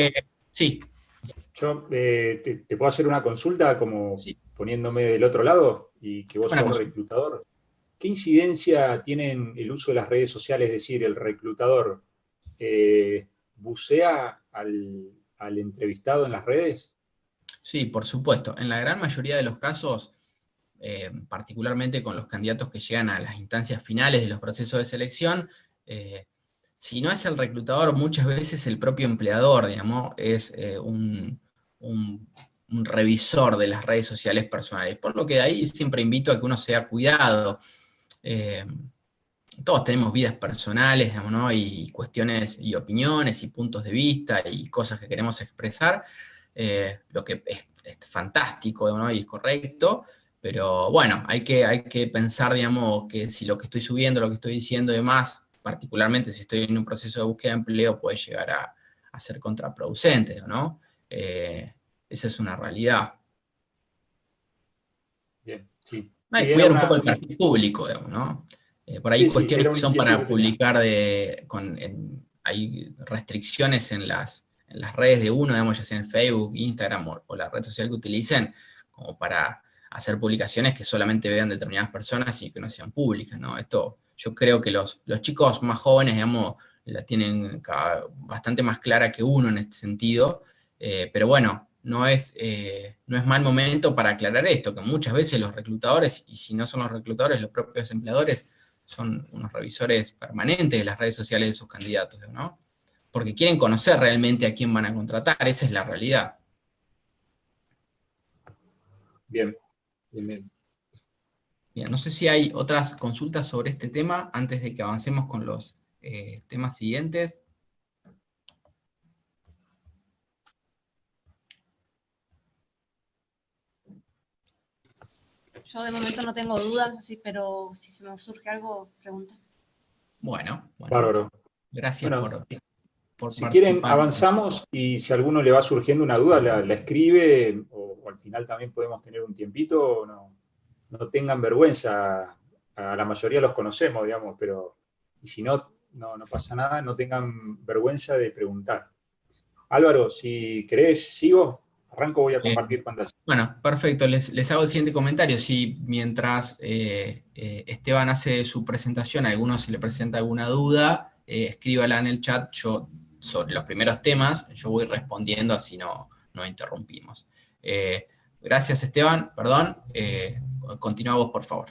sí. yo te puedo hacer una consulta como Sí, poniéndome del otro lado y que vos buena sos consulta. reclutador. ¿Qué incidencia tienen el uso de las redes sociales? Es decir, el reclutador bucea al entrevistado en las redes. Sí, por supuesto. En la gran mayoría de los casos, particularmente con los candidatos que llegan a las instancias finales de los procesos de selección, eh, si no es el reclutador, muchas veces el propio empleador, digamos, es un- un revisor de las redes sociales personales. Por lo que de ahí siempre invito a que uno sea cuidado. Eh, Todos tenemos vidas personales, digamos, ¿no? Y cuestiones y opiniones y puntos de vista y cosas que queremos expresar, lo que es fantástico, ¿no? Y es correcto, pero bueno, hay que pensar, digamos, que si lo que estoy subiendo, lo que estoy diciendo y demás, particularmente si estoy en un proceso de búsqueda de empleo, puede llegar a ser contraproducente, ¿no? Esa es una realidad. Bien, sí. Hay Sí, que cuidar un poco el perfil público, digamos, ¿no? Por ahí sí, sí, cuestiones era que una son inquietud para que tenía. publicar hay restricciones en las redes de uno, digamos, ya sea en Facebook, Instagram o la red social que utilicen, como para hacer publicaciones que solamente vean determinadas personas y que no sean públicas, ¿no? Esto, yo creo que los chicos más jóvenes, digamos, la tienen bastante más clara que uno en este sentido, pero bueno, no es mal momento para aclarar esto, que muchas veces los reclutadores, y si no son los reclutadores, los propios empleadores, son unos revisores permanentes de las redes sociales de sus candidatos, ¿no? Porque quieren conocer realmente a quién van a contratar, esa es la realidad. Bien, bien, bien. Bien, no sé si hay otras consultas sobre este tema antes de que avancemos con los temas siguientes. Yo de momento no tengo dudas, así, pero si se me surge algo, pregunta. Bueno, Bárbaro. gracias Bueno, por si quieren, participar. avanzamos y si a alguno le va surgiendo una duda, la escribe o al final también podemos tener un tiempito. No tengan vergüenza. A la mayoría los conocemos, digamos, pero y si no, no pasa nada, no tengan vergüenza de preguntar. Álvaro, si querés, sigo. Arranco, voy a Eh, compartir pantalla. Bueno, perfecto. Les hago el siguiente comentario. Si mientras Esteban hace su presentación, a alguno se le presenta alguna duda, escríbala en el chat. Yo, sobre los primeros temas, yo voy respondiendo, así no interrumpimos. Gracias, Esteban. Perdón. Continúa vos, por favor.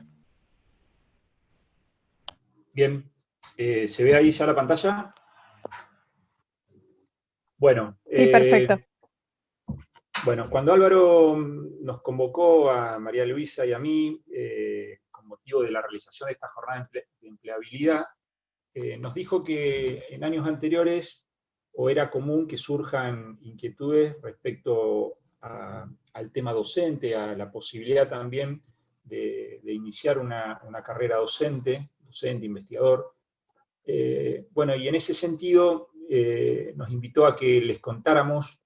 Bien, ¿se ve ahí ya la pantalla? Bueno, Sí, perfecto. Bueno, cuando Álvaro nos convocó a María Luisa y a mí con motivo de la realización de esta jornada de empleabilidad, nos dijo que en años anteriores o era común que surjan inquietudes respecto al tema docente, a la posibilidad también de iniciar una carrera docente, investigador. Bueno, y en ese sentido nos invitó a que les contáramos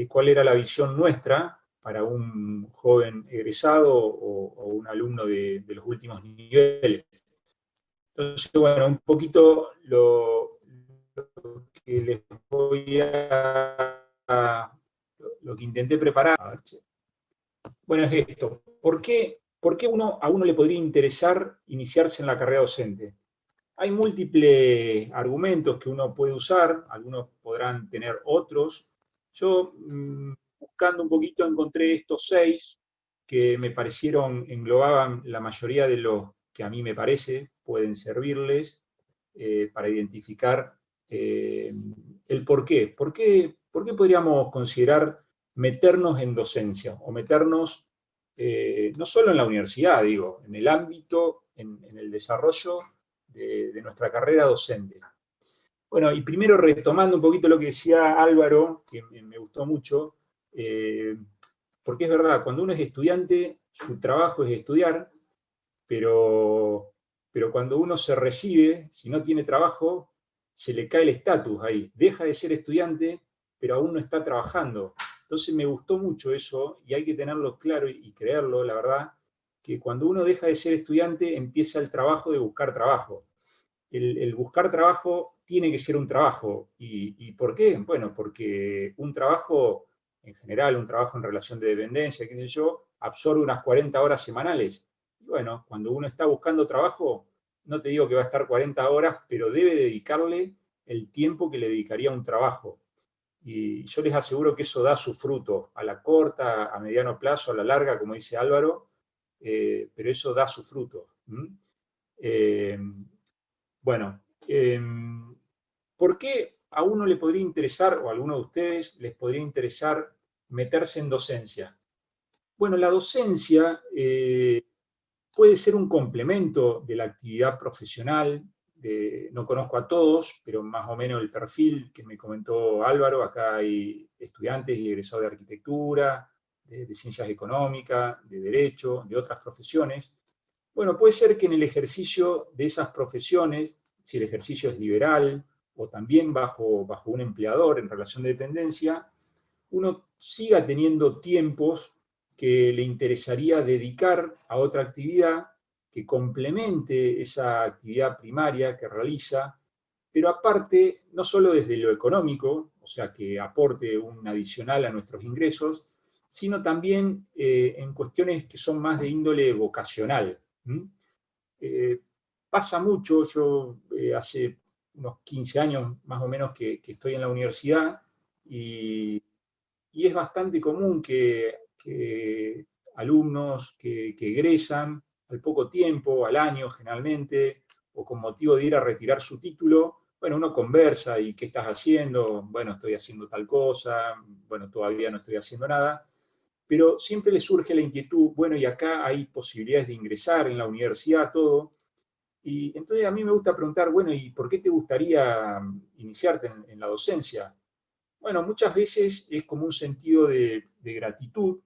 cuál era la visión nuestra para un joven egresado o un alumno de los últimos niveles. Entonces, bueno, un poquito lo que les voy lo que intenté preparar. Bueno, es esto. ¿Por qué a uno le podría interesar iniciarse en la carrera docente? Hay múltiples argumentos que uno puede usar, algunos podrán tener otros. Yo, buscando un poquito, encontré estos 6 que me parecieron, englobaban la mayoría de los que a mí me parece pueden servirles para identificar el por qué. ¿Por qué podríamos considerar meternos en docencia? O meternos, no solo en la universidad, digo, en el ámbito, en el desarrollo de nuestra carrera docente. Bueno, y primero retomando un poquito lo que decía Álvaro, que me gustó mucho, porque es verdad, cuando uno es estudiante, su trabajo es estudiar, pero cuando uno se recibe, si no tiene trabajo, se le cae el estatus ahí. Deja de ser estudiante, pero aún no está trabajando. Entonces me gustó mucho eso, y hay que tenerlo claro y creerlo, la verdad, que cuando uno deja de ser estudiante, empieza el trabajo de buscar trabajo. El buscar trabajo tiene que ser un trabajo. ¿Y por qué? Bueno, porque un trabajo, en general, un trabajo en relación de dependencia, qué sé yo, absorbe unas 40 horas semanales. Y bueno, cuando uno está buscando trabajo, no te digo que va a estar 40 horas, pero debe dedicarle el tiempo que le dedicaría a un trabajo. Y yo les aseguro que eso da su fruto, a la corta, a mediano plazo, a la larga, como dice Álvaro, pero eso da su fruto. Bueno, ¿por qué a uno le podría interesar, o a alguno de ustedes les podría interesar meterse en docencia? Bueno, la docencia puede ser un complemento de la actividad profesional. No conozco a todos, pero más o menos el perfil que me comentó Álvaro, acá hay estudiantes y egresados de arquitectura, de ciencias económicas, de derecho, de otras profesiones. Bueno, puede ser que en el ejercicio de esas profesiones, si el ejercicio es liberal o también bajo un empleador en relación de dependencia, uno siga teniendo tiempos que le interesaría dedicar a otra actividad que complemente esa actividad primaria que realiza, pero aparte, no solo desde lo económico, o sea, que aporte un adicional a nuestros ingresos, sino también en cuestiones que son más de índole vocacional. Pasa mucho, yo hace unos 15 años más o menos que estoy en la universidad, y es bastante común que alumnos que egresan al poco tiempo, al año generalmente, o con motivo de ir a retirar su título, bueno, uno conversa, ¿y qué estás haciendo? Bueno, estoy haciendo tal cosa, bueno, todavía no estoy haciendo nada, pero siempre le surge la inquietud, bueno, y acá hay posibilidades de ingresar en la universidad, todo, y entonces a mí me gusta preguntar, bueno, ¿y por qué te gustaría iniciarte en la docencia? Bueno, muchas veces es como un sentido de gratitud.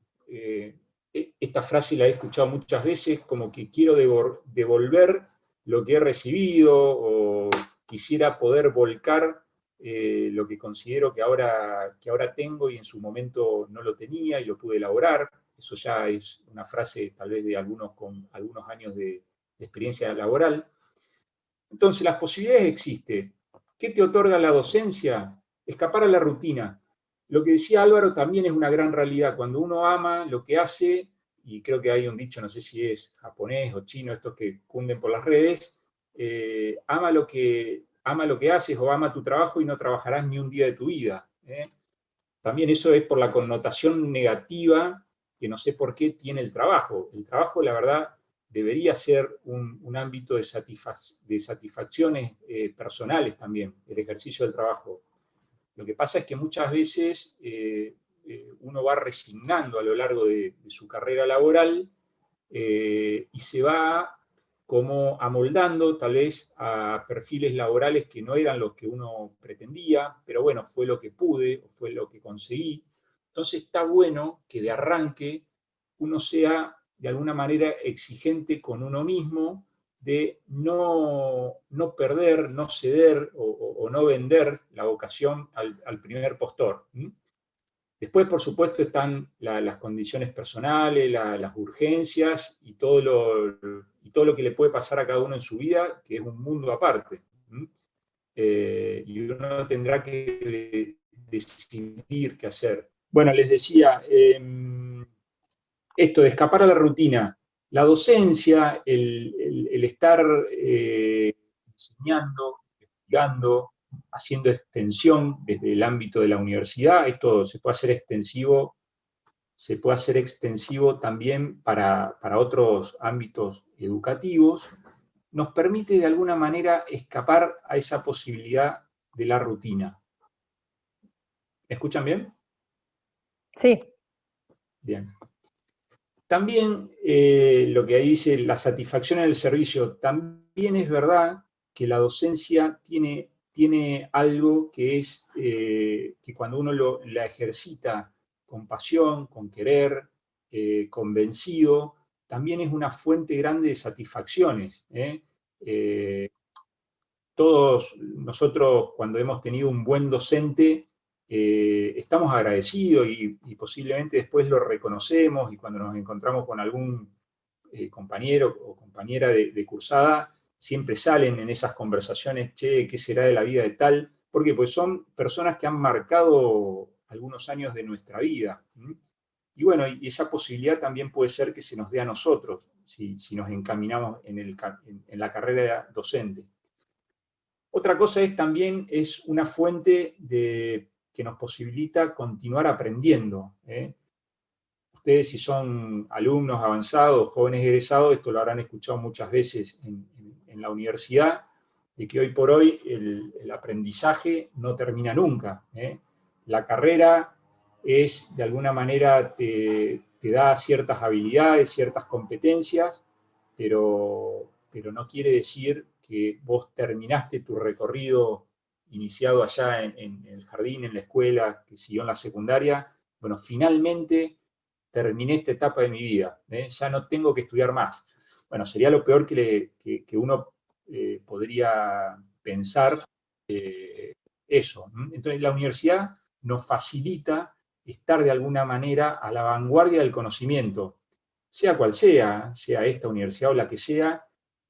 Esta frase la he escuchado muchas veces, como que quiero devolver lo que he recibido, o quisiera poder volcar lo que considero que ahora tengo y en su momento no lo tenía y lo pude elaborar. Eso ya es una frase tal vez de algunos con algunos años de experiencia laboral. Entonces, las posibilidades existen. ¿Qué te otorga la docencia? Escapar a la rutina. Lo que decía Álvaro también es una gran realidad. Cuando uno ama lo que hace, y creo que hay un dicho, no sé si es japonés o chino, estos que cunden por las redes, ama lo que haces o ama tu trabajo y no trabajarás ni un día de tu vida. También eso es por la connotación negativa que no sé por qué tiene el trabajo. El trabajo, la verdad, debería ser un ámbito de satisfacciones personales también, el ejercicio del trabajo. Lo que pasa es que muchas veces uno va resignando a lo largo de su carrera laboral y se va como amoldando tal vez a perfiles laborales que no eran los que uno pretendía, pero bueno, fue lo que pude, fue lo que conseguí. Entonces está bueno que de arranque uno sea de alguna manera exigente con uno mismo, de no perder, no ceder o no vender la vocación al primer postor. Después, por supuesto, están las condiciones personales, las urgencias y todo lo que le puede pasar a cada uno en su vida, que es un mundo aparte. Y uno tendrá que decidir qué hacer. Bueno, les decía, esto de escapar a la rutina, la docencia, el estar enseñando, investigando, haciendo extensión desde el ámbito de la universidad, esto se puede hacer extensivo también para otros ámbitos educativos, nos permite de alguna manera escapar a esa posibilidad de la rutina. ¿Me escuchan bien? Sí, Bien. También lo que ahí dice, la satisfacción en el servicio, también es verdad que la docencia tiene algo que es que cuando uno la ejercita con pasión, con querer, convencido, también es una fuente grande de satisfacciones. Todos nosotros, cuando hemos tenido un buen docente, estamos agradecidos y posiblemente después lo reconocemos, y cuando nos encontramos con algún compañero o compañera de cursada, siempre salen en esas conversaciones, che, ¿qué será de la vida de tal? ¿Por qué? Pues son personas que han marcado algunos años de nuestra vida. Y bueno, y esa posibilidad también puede ser que se nos dé a nosotros, si nos encaminamos en la carrera docente. Otra cosa también es una fuente que nos posibilita continuar aprendiendo. Ustedes, si son alumnos avanzados, jóvenes egresados, esto lo habrán escuchado muchas veces en la universidad, de que hoy por hoy el aprendizaje no termina nunca. La carrera es, de alguna manera, te da ciertas habilidades, ciertas competencias, pero no quiere decir que vos terminaste tu recorrido iniciado allá en el jardín, en la escuela, que siguió en la secundaria. Bueno, finalmente terminé esta etapa de mi vida, ya no tengo que estudiar más. Bueno, sería lo peor que uno podría pensar eso. Entonces, la universidad nos facilita estar de alguna manera a la vanguardia del conocimiento, sea cual sea esta universidad o la que sea.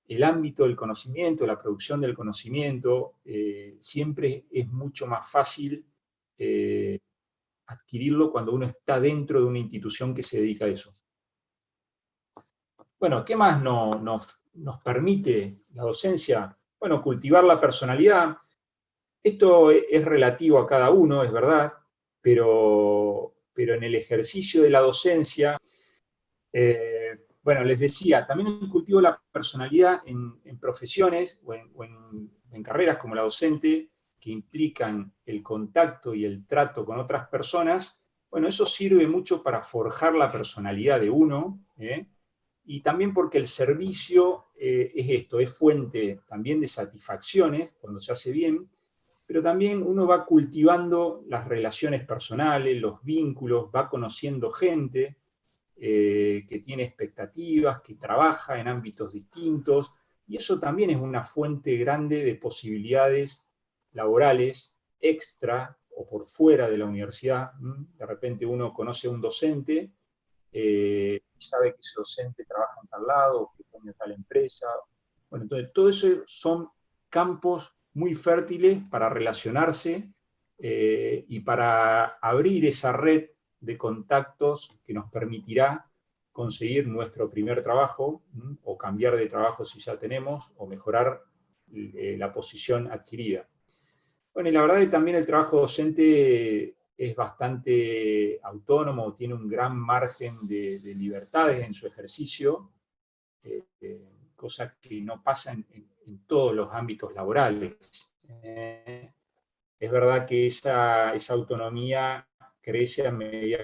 El ámbito del conocimiento, la producción del conocimiento, siempre es mucho más fácil adquirirlo cuando uno está dentro de una institución que se dedica a eso. Bueno, ¿qué más nos permite la docencia? Bueno, cultivar la personalidad. Esto es relativo a cada uno, es verdad, pero en el ejercicio de la docencia, bueno, les decía, también cultivo la personalidad en profesiones o en carreras como la docente, que implican el contacto y el trato con otras personas. Bueno, eso sirve mucho para forjar la personalidad de uno, y también porque el servicio es esto, es fuente también de satisfacciones cuando se hace bien, pero también uno va cultivando las relaciones personales, los vínculos, va conociendo gente que tiene expectativas, que trabaja en ámbitos distintos, y eso también es una fuente grande de posibilidades laborales extra o por fuera de la universidad. De repente uno conoce a un docente, sabe que ese docente trabaja en tal lado, que pone tal empresa. Bueno, entonces todo eso son campos muy fértiles para relacionarse y para abrir esa red de contactos que nos permitirá conseguir nuestro primer trabajo, o cambiar de trabajo si ya tenemos, o mejorar la posición adquirida. Bueno, y la verdad es que también el trabajo docente es bastante autónomo, tiene un gran margen de libertades en su ejercicio, cosa que no pasa en todos los ámbitos laborales. Es verdad que esa autonomía crece a medida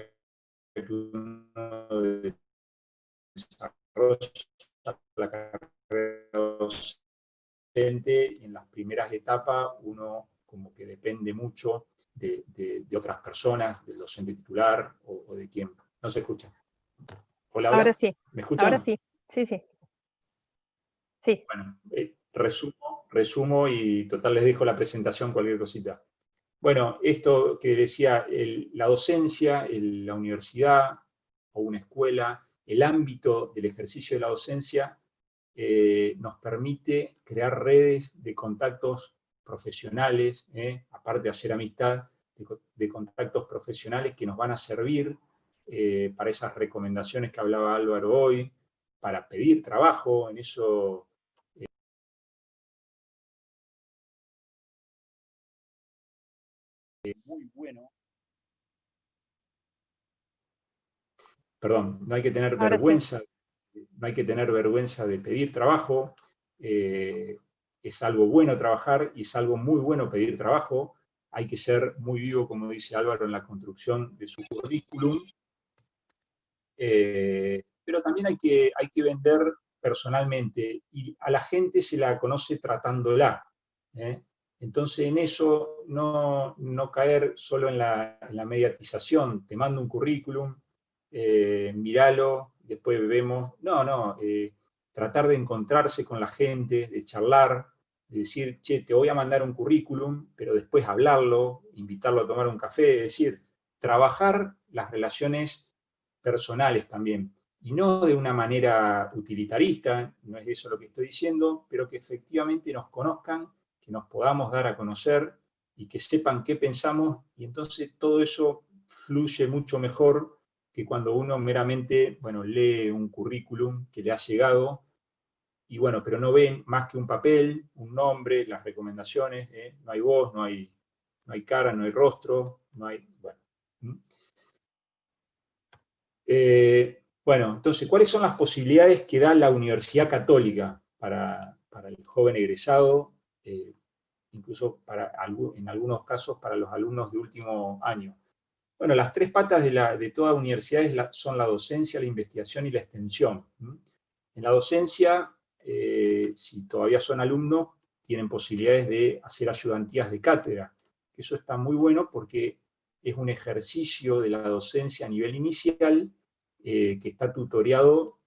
que uno desarrolla la carrera docente. En las primeras etapas uno como que depende mucho de otras personas, del docente titular o de quien. No se escucha. Hola, hola. Ahora sí, ¿Me escuchan? ahora sí. Sí, sí. Sí. Bueno, resumo y total les dejo la presentación, cualquier cosita. Bueno, esto que decía, la docencia, la universidad o una escuela, el ámbito del ejercicio de la docencia nos permite crear redes de contactos profesionales, aparte de hacer amistad, de contactos profesionales que nos van a servir para esas recomendaciones que hablaba Álvaro hoy, para pedir trabajo, en eso muy bueno. Perdón, no hay que tener Ahora sí. vergüenza, no hay que tener vergüenza de pedir trabajo. Es algo bueno trabajar y es algo muy bueno pedir trabajo. Hay que ser muy vivo, como dice Álvaro, en la construcción de su currículum. Pero también hay que vender personalmente y a la gente se la conoce tratándola. Entonces en eso no caer solo en la mediatización, te mando un currículum, míralo, después vemos. No, tratar de encontrarse con la gente, de charlar, de decir, che, te voy a mandar un currículum, pero después hablarlo, invitarlo a tomar un café, es decir, trabajar las relaciones personales también. Y no de una manera utilitarista, no es eso lo que estoy diciendo, pero que efectivamente nos conozcan, que nos podamos dar a conocer y que sepan qué pensamos, y entonces todo eso fluye mucho mejor que cuando uno meramente, bueno, lee un currículum que le ha llegado, y bueno, pero no ven más que un papel, un nombre, las recomendaciones, no hay voz, no hay cara, no hay rostro, no hay, bueno. Bueno, entonces, ¿cuáles son las posibilidades que da la Universidad Católica para el joven egresado, incluso en algunos casos para los alumnos de último año? Bueno, las tres patas de toda universidad son la docencia, la investigación y la extensión. En la docencia, si todavía son alumnos, tienen posibilidades de hacer ayudantías de cátedra. Eso está muy bueno porque es un ejercicio de la docencia a nivel inicial que está tutoreado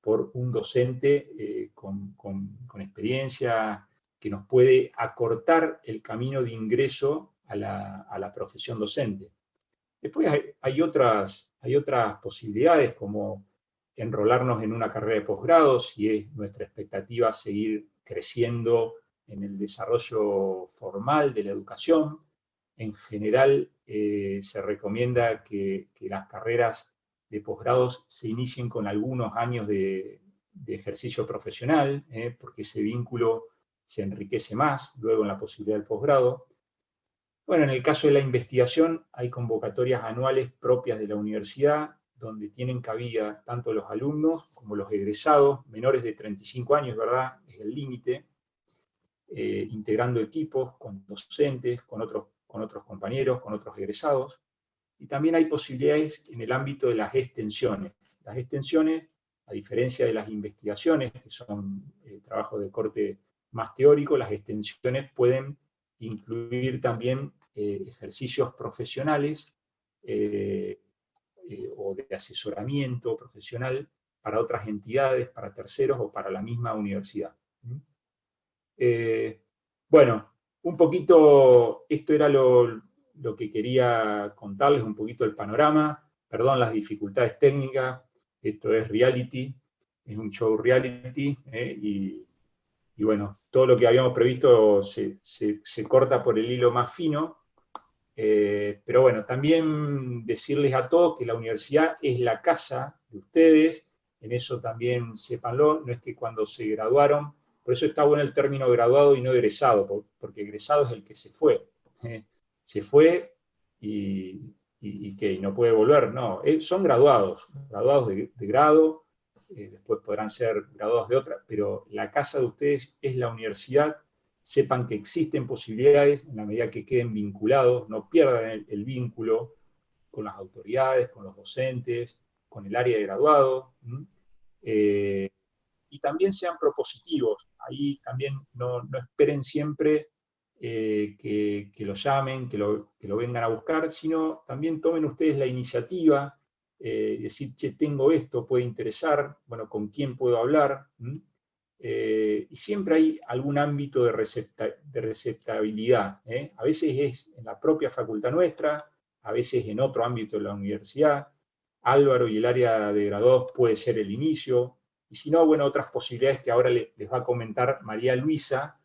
por un docente con experiencia que nos puede acortar el camino de ingreso a la profesión docente. Después hay otras posibilidades, como enrolarnos en una carrera de posgrado, si es nuestra expectativa seguir creciendo en el desarrollo formal de la educación. En general, se recomienda que las carreras de posgrados se inicien con algunos años de ejercicio profesional, porque ese vínculo se enriquece más luego en la posibilidad del posgrado. Bueno, en el caso de la investigación, hay convocatorias anuales propias de la universidad, donde tienen cabida tanto los alumnos como los egresados, menores de 35 años, ¿verdad? Es el límite, integrando equipos con docentes, con otros compañeros, con otros egresados. Y también hay posibilidades en el ámbito de las extensiones. Las extensiones, a diferencia de las investigaciones, que son trabajos de corte más teórico, las extensiones pueden incluir también ejercicios profesionales o de asesoramiento profesional para otras entidades, para terceros o para la misma universidad. Bueno, un poquito, esto era lo que quería contarles, un poquito el panorama. Perdón las dificultades técnicas, esto es reality, es un show reality, y bueno, todo lo que habíamos previsto se corta por el hilo más fino. Pero bueno, también decirles a todos que la universidad es la casa de ustedes, en eso también sépanlo, no es que cuando se graduaron, por eso está bueno el término graduado y no egresado, porque egresado es el que se fue. Se fue y que no puede volver, no, son graduados de grado, después podrán ser graduados de otra, pero la casa de ustedes es la universidad. Sepan que existen posibilidades en la medida que queden vinculados, no pierdan el vínculo con las autoridades, con los docentes, con el área de graduado, y también sean propositivos. Ahí también no esperen siempre que lo llamen, que lo vengan a buscar, sino también tomen ustedes la iniciativa, decir, che, tengo esto, puede interesar, bueno, ¿con quién puedo hablar? Y siempre hay algún ámbito de receptabilidad. A veces es en la propia facultad nuestra, a veces en otro ámbito de la universidad. Álvaro y el área de graduados puede ser el inicio, y si no, bueno, otras posibilidades que ahora les va a comentar María Luisa,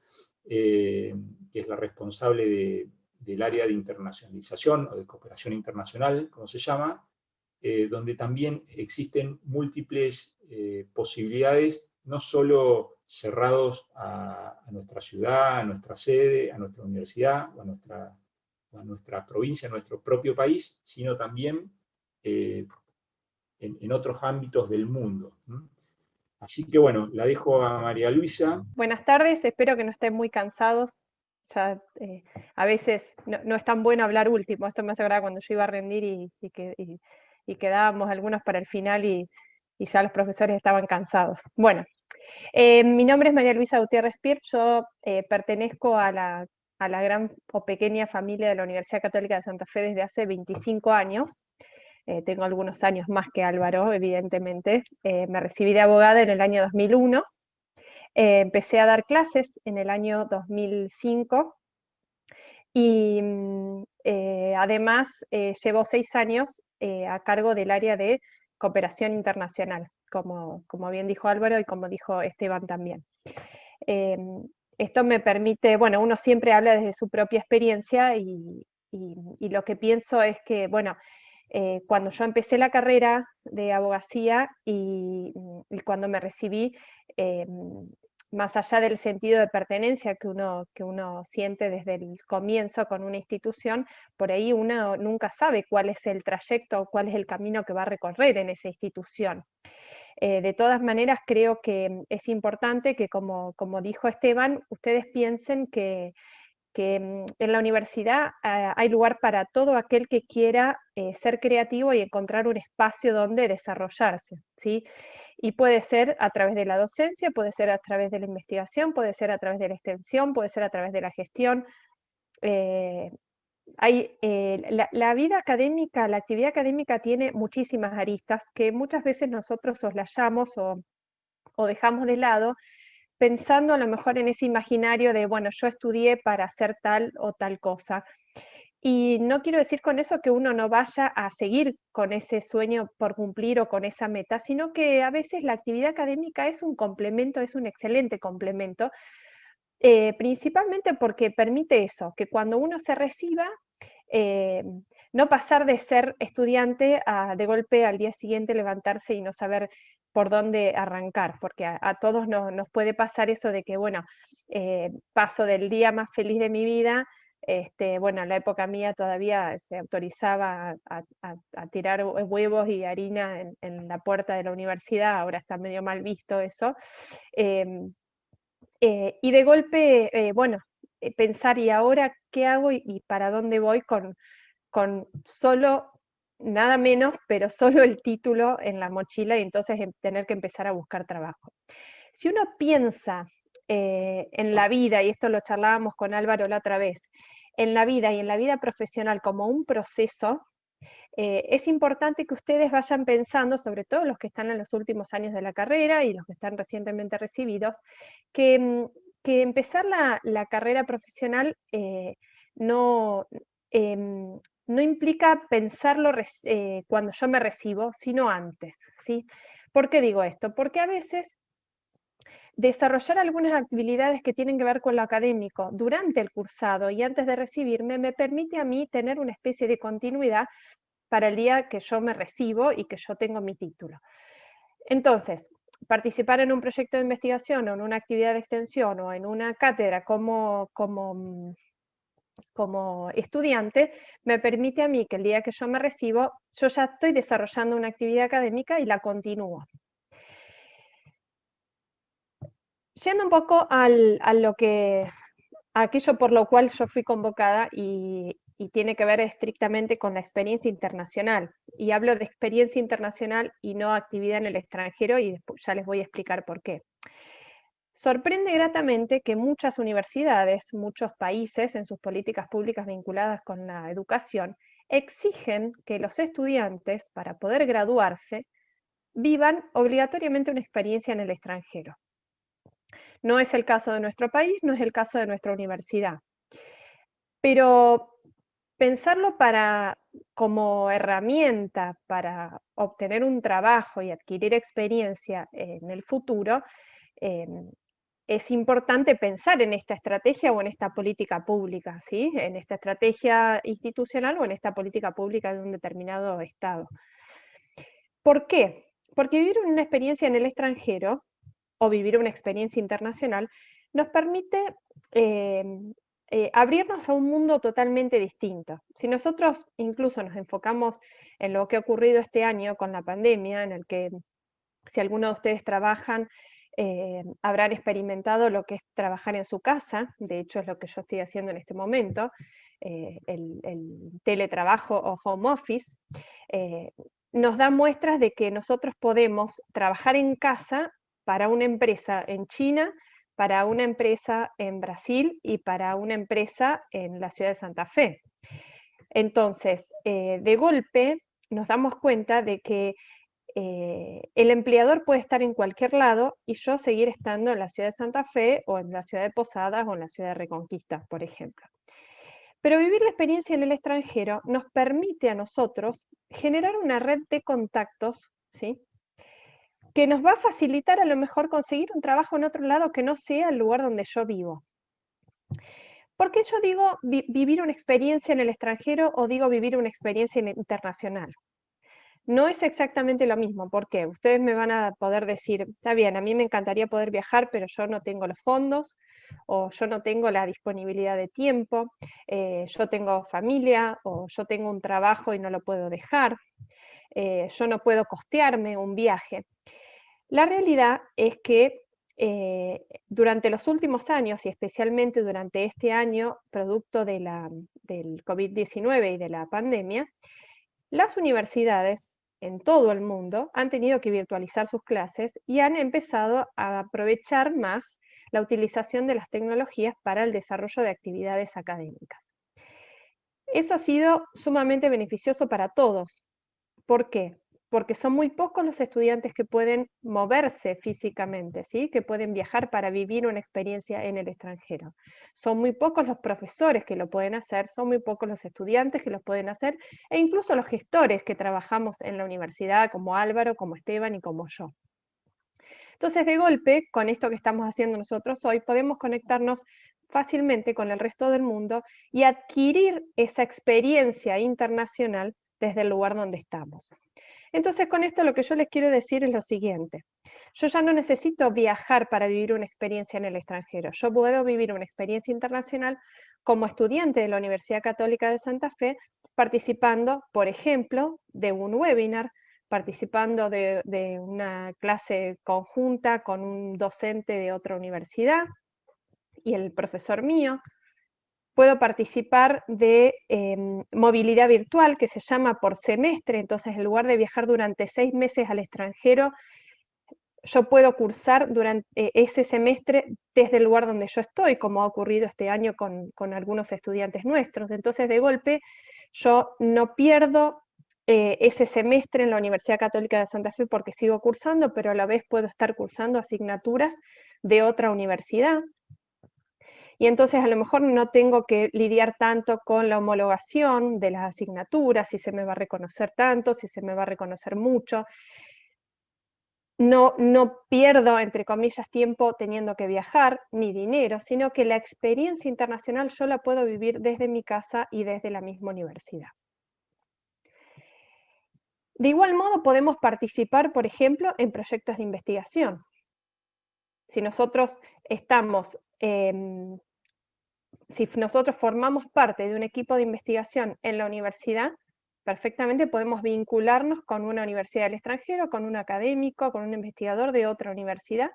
que es la responsable del área de internacionalización o de cooperación internacional, como se llama, donde también existen múltiples posibilidades, no solo cerrados a nuestra ciudad, a nuestra sede, a nuestra universidad o a nuestra provincia, a nuestro propio país, sino también en otros ámbitos del mundo. Así que bueno, la dejo a María Luisa. Buenas tardes, espero que no estén muy cansados. Ya, a veces no es tan bueno hablar último. Esto me hace acordar cuando yo iba a rendir y quedábamos algunos para el final y ya los profesores estaban cansados. Bueno, mi nombre es María Luisa Gutiérrez Pirp, yo pertenezco a la gran o pequeña familia de la Universidad Católica de Santa Fe desde hace 25 años. Tengo algunos años más que Álvaro, evidentemente. Me recibí de abogada en el año 2001. Empecé a dar clases en el año 2005 y además llevo 6 años a cargo del área de cooperación internacional, como bien dijo Álvaro y como dijo Esteban también. Esto me permite, bueno, uno siempre habla desde su propia experiencia y lo que pienso es que, bueno, cuando yo empecé la carrera de abogacía y cuando me recibí, más allá del sentido de pertenencia que uno siente desde el comienzo con una institución, por ahí uno nunca sabe cuál es el trayecto o cuál es el camino que va a recorrer en esa institución. De todas maneras, creo que es importante que, como dijo Esteban, ustedes piensen que en la universidad hay lugar para todo aquel que quiera ser creativo y encontrar un espacio donde desarrollarse, ¿sí? Y puede ser a través de la docencia, puede ser a través de la investigación, puede ser a través de la extensión, puede ser a través de la gestión. La vida académica, la actividad académica tiene muchísimas aristas que muchas veces nosotros soslayamos o dejamos de lado, pensando a lo mejor en ese imaginario de, bueno, yo estudié para hacer tal o tal cosa. Y no quiero decir con eso que uno no vaya a seguir con ese sueño por cumplir o con esa meta, sino que a veces la actividad académica es un complemento, es un excelente complemento, principalmente porque permite eso, que cuando uno se reciba, no pasar de ser estudiante a de golpe al día siguiente levantarse y no saber por dónde arrancar, porque a todos nos puede pasar eso de que, bueno, paso del día más feliz de mi vida, bueno, en la época mía todavía se autorizaba a tirar huevos y harina en la puerta de la universidad, ahora está medio mal visto eso, y de golpe, bueno, pensar, ¿y ahora qué hago y para dónde voy con solo, nada menos, pero solo el título en la mochila y entonces tener que empezar a buscar trabajo? Si uno piensa en la vida, y esto lo charlábamos con Álvaro la otra vez, en la vida y en la vida profesional como un proceso, es importante que ustedes vayan pensando, sobre todo los que están en los últimos años de la carrera y los que están recientemente recibidos, que empezar la carrera profesional no implica pensarlo cuando yo me recibo, sino antes, ¿sí? ¿Por qué digo esto? Porque a veces desarrollar algunas habilidades que tienen que ver con lo académico durante el cursado y antes de recibirme me permite a mí tener una especie de continuidad para el día que yo me recibo y que yo tengo mi título. Entonces, participar en un proyecto de investigación o en una actividad de extensión o en una cátedra como estudiante me permite a mí que el día que yo me recibo, yo ya estoy desarrollando una actividad académica y la continúo. Yendo un poco a aquello por lo cual yo fui convocada y tiene que ver estrictamente con la experiencia internacional. Y hablo de experiencia internacional y no actividad en el extranjero, y después ya les voy a explicar por qué. sorprende gratamente que muchas universidades, muchos países en sus políticas públicas vinculadas con la educación, exigen que los estudiantes, para poder graduarse, vivan obligatoriamente una experiencia en el extranjero. No es el caso de nuestro país, no es el caso de nuestra universidad. Pero pensarlo como herramienta para obtener un trabajo y adquirir experiencia en el futuro, es importante pensar en esta estrategia o en esta política pública, ¿sí? En esta estrategia institucional o en esta política pública de un determinado estado. ¿Por qué? Porque vivir una experiencia en el extranjero o vivir una experiencia internacional nos permite abrirnos a un mundo totalmente distinto. Si nosotros incluso nos enfocamos en lo que ha ocurrido este año con la pandemia, en el que si alguno de ustedes trabajan, habrán experimentado lo que es trabajar en su casa, de hecho es lo que yo estoy haciendo en este momento, el teletrabajo o home office, nos da muestras de que nosotros podemos trabajar en casa para una empresa en China, para una empresa en Brasil y para una empresa en la ciudad de Santa Fe. Entonces, de golpe nos damos cuenta de que el empleador puede estar en cualquier lado y yo seguir estando en la ciudad de Santa Fe o en la ciudad de Posadas o en la ciudad de Reconquista, por ejemplo. Pero vivir la experiencia en el extranjero nos permite a nosotros generar una red de contactos, ¿sí?, que nos va a facilitar a lo mejor conseguir un trabajo en otro lado que no sea el lugar donde yo vivo. ¿Por qué yo digo vivir una experiencia en el extranjero o digo vivir una experiencia internacional? No es exactamente lo mismo, porque ustedes me van a poder decir, está bien, a mí me encantaría poder viajar, pero yo no tengo los fondos, o yo no tengo la disponibilidad de tiempo, yo tengo familia, o yo tengo un trabajo y no lo puedo dejar, yo no puedo costearme un viaje. La realidad es que durante los últimos años, y especialmente durante este año, producto del COVID-19 y de la pandemia, las universidades en todo el mundo han tenido que virtualizar sus clases y han empezado a aprovechar más la utilización de las tecnologías para el desarrollo de actividades académicas. Eso ha sido sumamente beneficioso para todos. ¿Por qué? Porque son muy pocos los estudiantes que pueden moverse físicamente, ¿sí?, que pueden viajar para vivir una experiencia en el extranjero. Son muy pocos los profesores que lo pueden hacer, son muy pocos los estudiantes que lo pueden hacer, e incluso los gestores que trabajamos en la universidad, como Álvaro, como Esteban y como yo. Entonces, de golpe, con esto que estamos haciendo nosotros hoy, podemos conectarnos fácilmente con el resto del mundo y adquirir esa experiencia internacional desde el lugar donde estamos. Entonces, con esto lo que yo les quiero decir es lo siguiente. Yo ya no necesito viajar para vivir una experiencia en el extranjero. Yo puedo vivir una experiencia internacional como estudiante de la Universidad Católica de Santa Fe, participando, por ejemplo, de un webinar, participando de una clase conjunta con un docente de otra universidad y el profesor mío. Puedo participar de movilidad virtual, que se llama por semestre, entonces en lugar de viajar durante 6 meses al extranjero, yo puedo cursar durante ese semestre desde el lugar donde yo estoy, como ha ocurrido este año con algunos estudiantes nuestros. Entonces, de golpe, yo no pierdo ese semestre en la Universidad Católica de Santa Fe porque sigo cursando, pero a la vez puedo estar cursando asignaturas de otra universidad. Y entonces a lo mejor no tengo que lidiar tanto con la homologación de las asignaturas, si se me va a reconocer tanto, si se me va a reconocer mucho. No pierdo, entre comillas, tiempo teniendo que viajar, ni dinero, sino que la experiencia internacional yo la puedo vivir desde mi casa y desde la misma universidad. De igual modo podemos participar, por ejemplo, en proyectos de investigación. Si nosotros estamos... si nosotros formamos parte de un equipo de investigación en la universidad, perfectamente podemos vincularnos con una universidad del extranjero, con un académico, con un investigador de otra universidad,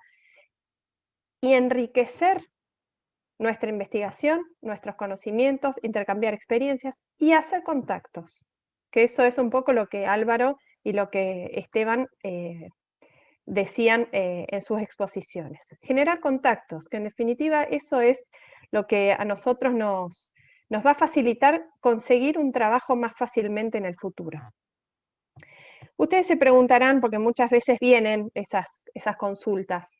y enriquecer nuestra investigación, nuestros conocimientos, intercambiar experiencias y hacer contactos. Que eso es un poco lo que Álvaro y lo que Esteban decían en sus exposiciones. Generar contactos, que en definitiva eso es lo que a nosotros nos va a facilitar conseguir un trabajo más fácilmente en el futuro. Ustedes se preguntarán, porque muchas veces vienen esas consultas,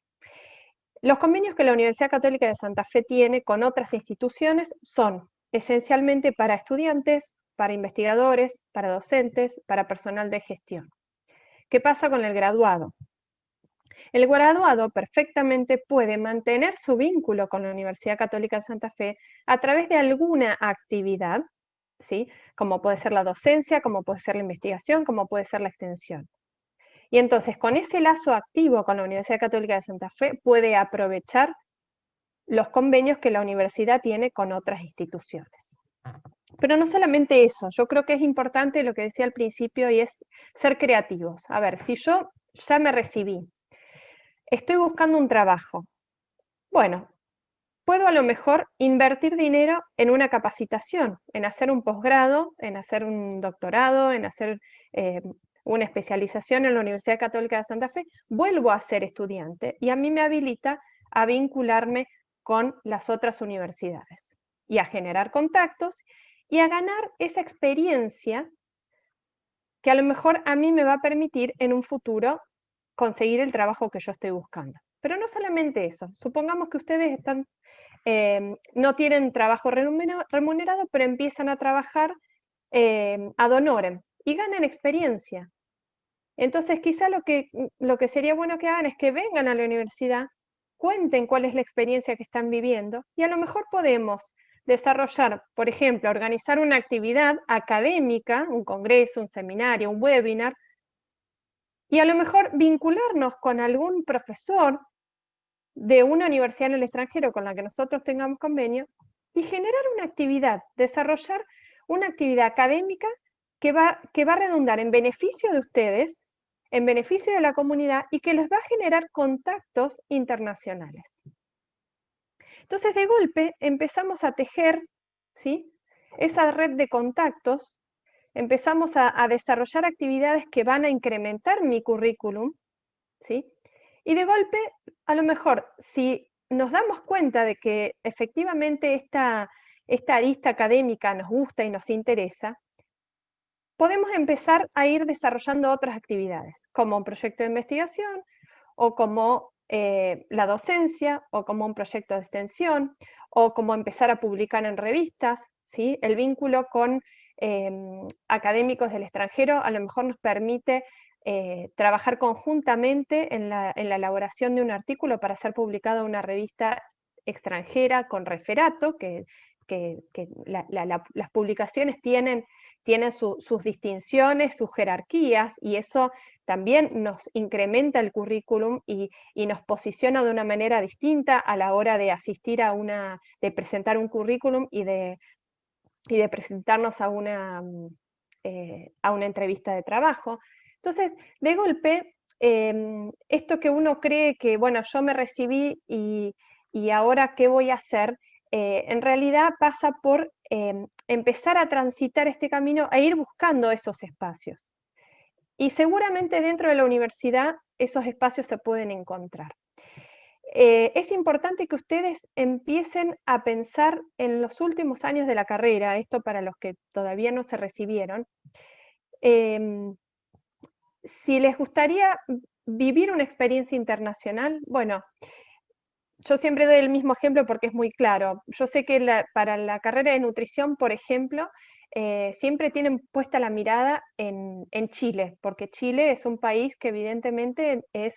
los convenios que la Universidad Católica de Santa Fe tiene con otras instituciones son esencialmente para estudiantes, para investigadores, para docentes, para personal de gestión. ¿Qué pasa con el graduado? El graduado perfectamente puede mantener su vínculo con la Universidad Católica de Santa Fe a través de alguna actividad, ¿sí? Como puede ser la docencia, como puede ser la investigación, como puede ser la extensión. Y entonces, con ese lazo activo con la Universidad Católica de Santa Fe, puede aprovechar los convenios que la universidad tiene con otras instituciones. Pero no solamente eso, yo creo que es importante lo que decía al principio y es ser creativos. A ver, si yo ya me recibí, estoy buscando un trabajo, bueno, puedo a lo mejor invertir dinero en una capacitación, en hacer un posgrado, en hacer un doctorado, en hacer una especialización en la Universidad Católica de Santa Fe, vuelvo a ser estudiante y a mí me habilita a vincularme con las otras universidades y a generar contactos y a ganar esa experiencia que a lo mejor a mí me va a permitir en un futuro conseguir el trabajo que yo estoy buscando. Pero no solamente eso, supongamos que ustedes están, no tienen trabajo remunerado, pero empiezan a trabajar ad honorem y ganan experiencia. Entonces quizá lo que sería bueno que hagan es que vengan a la universidad, cuenten cuál es la experiencia que están viviendo y a lo mejor podemos desarrollar, por ejemplo, organizar una actividad académica, un congreso, un seminario, un webinar, y a lo mejor vincularnos con algún profesor de una universidad en el extranjero con la que nosotros tengamos convenio y generar una actividad, desarrollar una actividad académica que va a redundar en beneficio de ustedes, en beneficio de la comunidad y que les va a generar contactos internacionales. Entonces, de golpe, empezamos a tejer, ¿sí?, esa red de contactos, empezamos a desarrollar actividades que van a incrementar mi currículum, ¿sí? Y de golpe, a lo mejor, si nos damos cuenta de que efectivamente esta arista académica nos gusta y nos interesa, podemos empezar a ir desarrollando otras actividades, como un proyecto de investigación, o como la docencia, o como un proyecto de extensión, o como empezar a publicar en revistas, ¿sí? El vínculo con académicos del extranjero a lo mejor nos permite trabajar conjuntamente en la elaboración de un artículo para ser publicado en una revista extranjera con referato, que las publicaciones tienen sus distinciones, sus jerarquías, y eso también nos incrementa el currículum y nos posiciona de una manera distinta a la hora de asistir de presentar un currículum y de presentarnos a una entrevista de trabajo. Entonces, de golpe, esto que uno cree que, bueno, yo me recibí y ahora ¿qué voy a hacer? En realidad pasa por empezar a transitar este camino e ir buscando esos espacios. Y seguramente dentro de la universidad esos espacios se pueden encontrar. Es importante que ustedes empiecen a pensar en los últimos años de la carrera, esto para los que todavía no se recibieron, si les gustaría vivir una experiencia internacional, bueno, yo siempre doy el mismo ejemplo porque es muy claro. Yo sé que para la carrera de nutrición, por ejemplo, siempre tienen puesta la mirada en Chile, porque Chile es un país que evidentemente es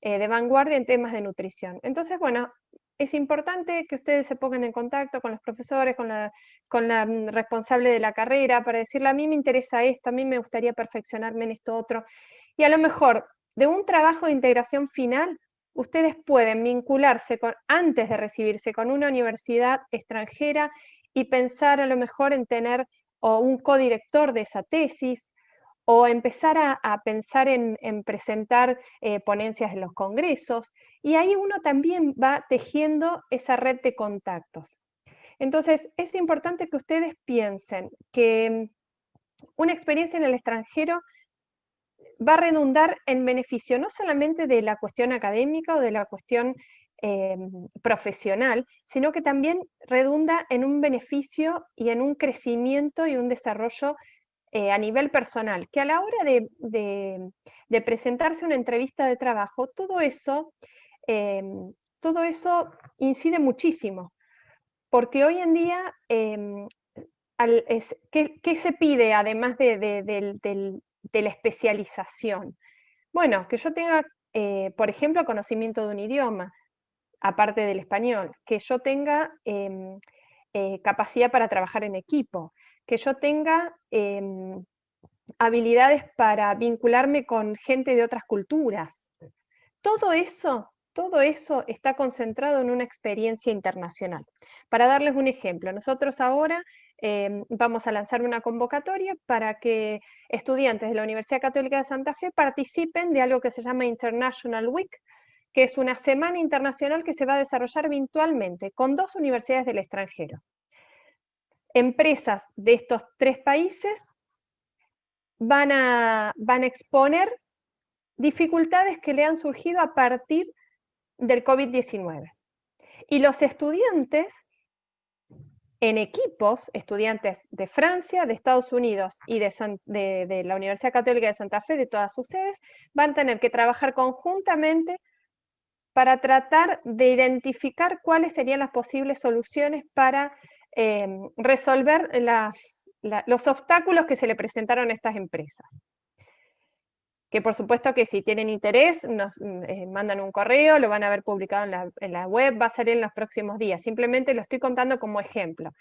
de vanguardia en temas de nutrición. Entonces, bueno, es importante que ustedes se pongan en contacto con los profesores, con la responsable de la carrera, para decirle, a mí me interesa esto, a mí me gustaría perfeccionarme en esto otro. Y a lo mejor, de un trabajo de integración final, ustedes pueden vincularse antes de recibirse con una universidad extranjera y pensar a lo mejor en tener o un codirector de esa tesis, o empezar a pensar en presentar ponencias en los congresos, y ahí uno también va tejiendo esa red de contactos. Entonces, es importante que ustedes piensen que una experiencia en el extranjero va a redundar en beneficio no solamente de la cuestión académica o de la cuestión profesional, sino que también redunda en un beneficio y en un crecimiento y un desarrollo a nivel personal, que a la hora de presentarse una entrevista de trabajo, todo eso incide muchísimo, porque hoy en día, ¿qué se pide además de la especialización? Bueno, que yo tenga, por ejemplo, conocimiento de un idioma, aparte del español, que yo tenga capacidad para trabajar en equipo, que yo tenga habilidades para vincularme con gente de otras culturas. Todo eso está concentrado en una experiencia internacional. Para darles un ejemplo, nosotros ahora vamos a lanzar una convocatoria para que estudiantes de la Universidad Católica de Santa Fe participen de algo que se llama International Week, que es una semana internacional que se va a desarrollar virtualmente con 2 universidades del extranjero. Empresas de estos 3 países van a exponer dificultades que le han surgido a partir del COVID-19. Y los estudiantes en equipos, estudiantes de Francia, de Estados Unidos y de la Universidad Católica de Santa Fe, de todas sus sedes, van a tener que trabajar conjuntamente para tratar de identificar cuáles serían las posibles soluciones para resolver los obstáculos que se le presentaron a estas empresas. Que por supuesto que si tienen interés, nos mandan un correo, lo van a ver publicado en la web, va a salir en los próximos días. Simplemente lo estoy contando como ejemplo.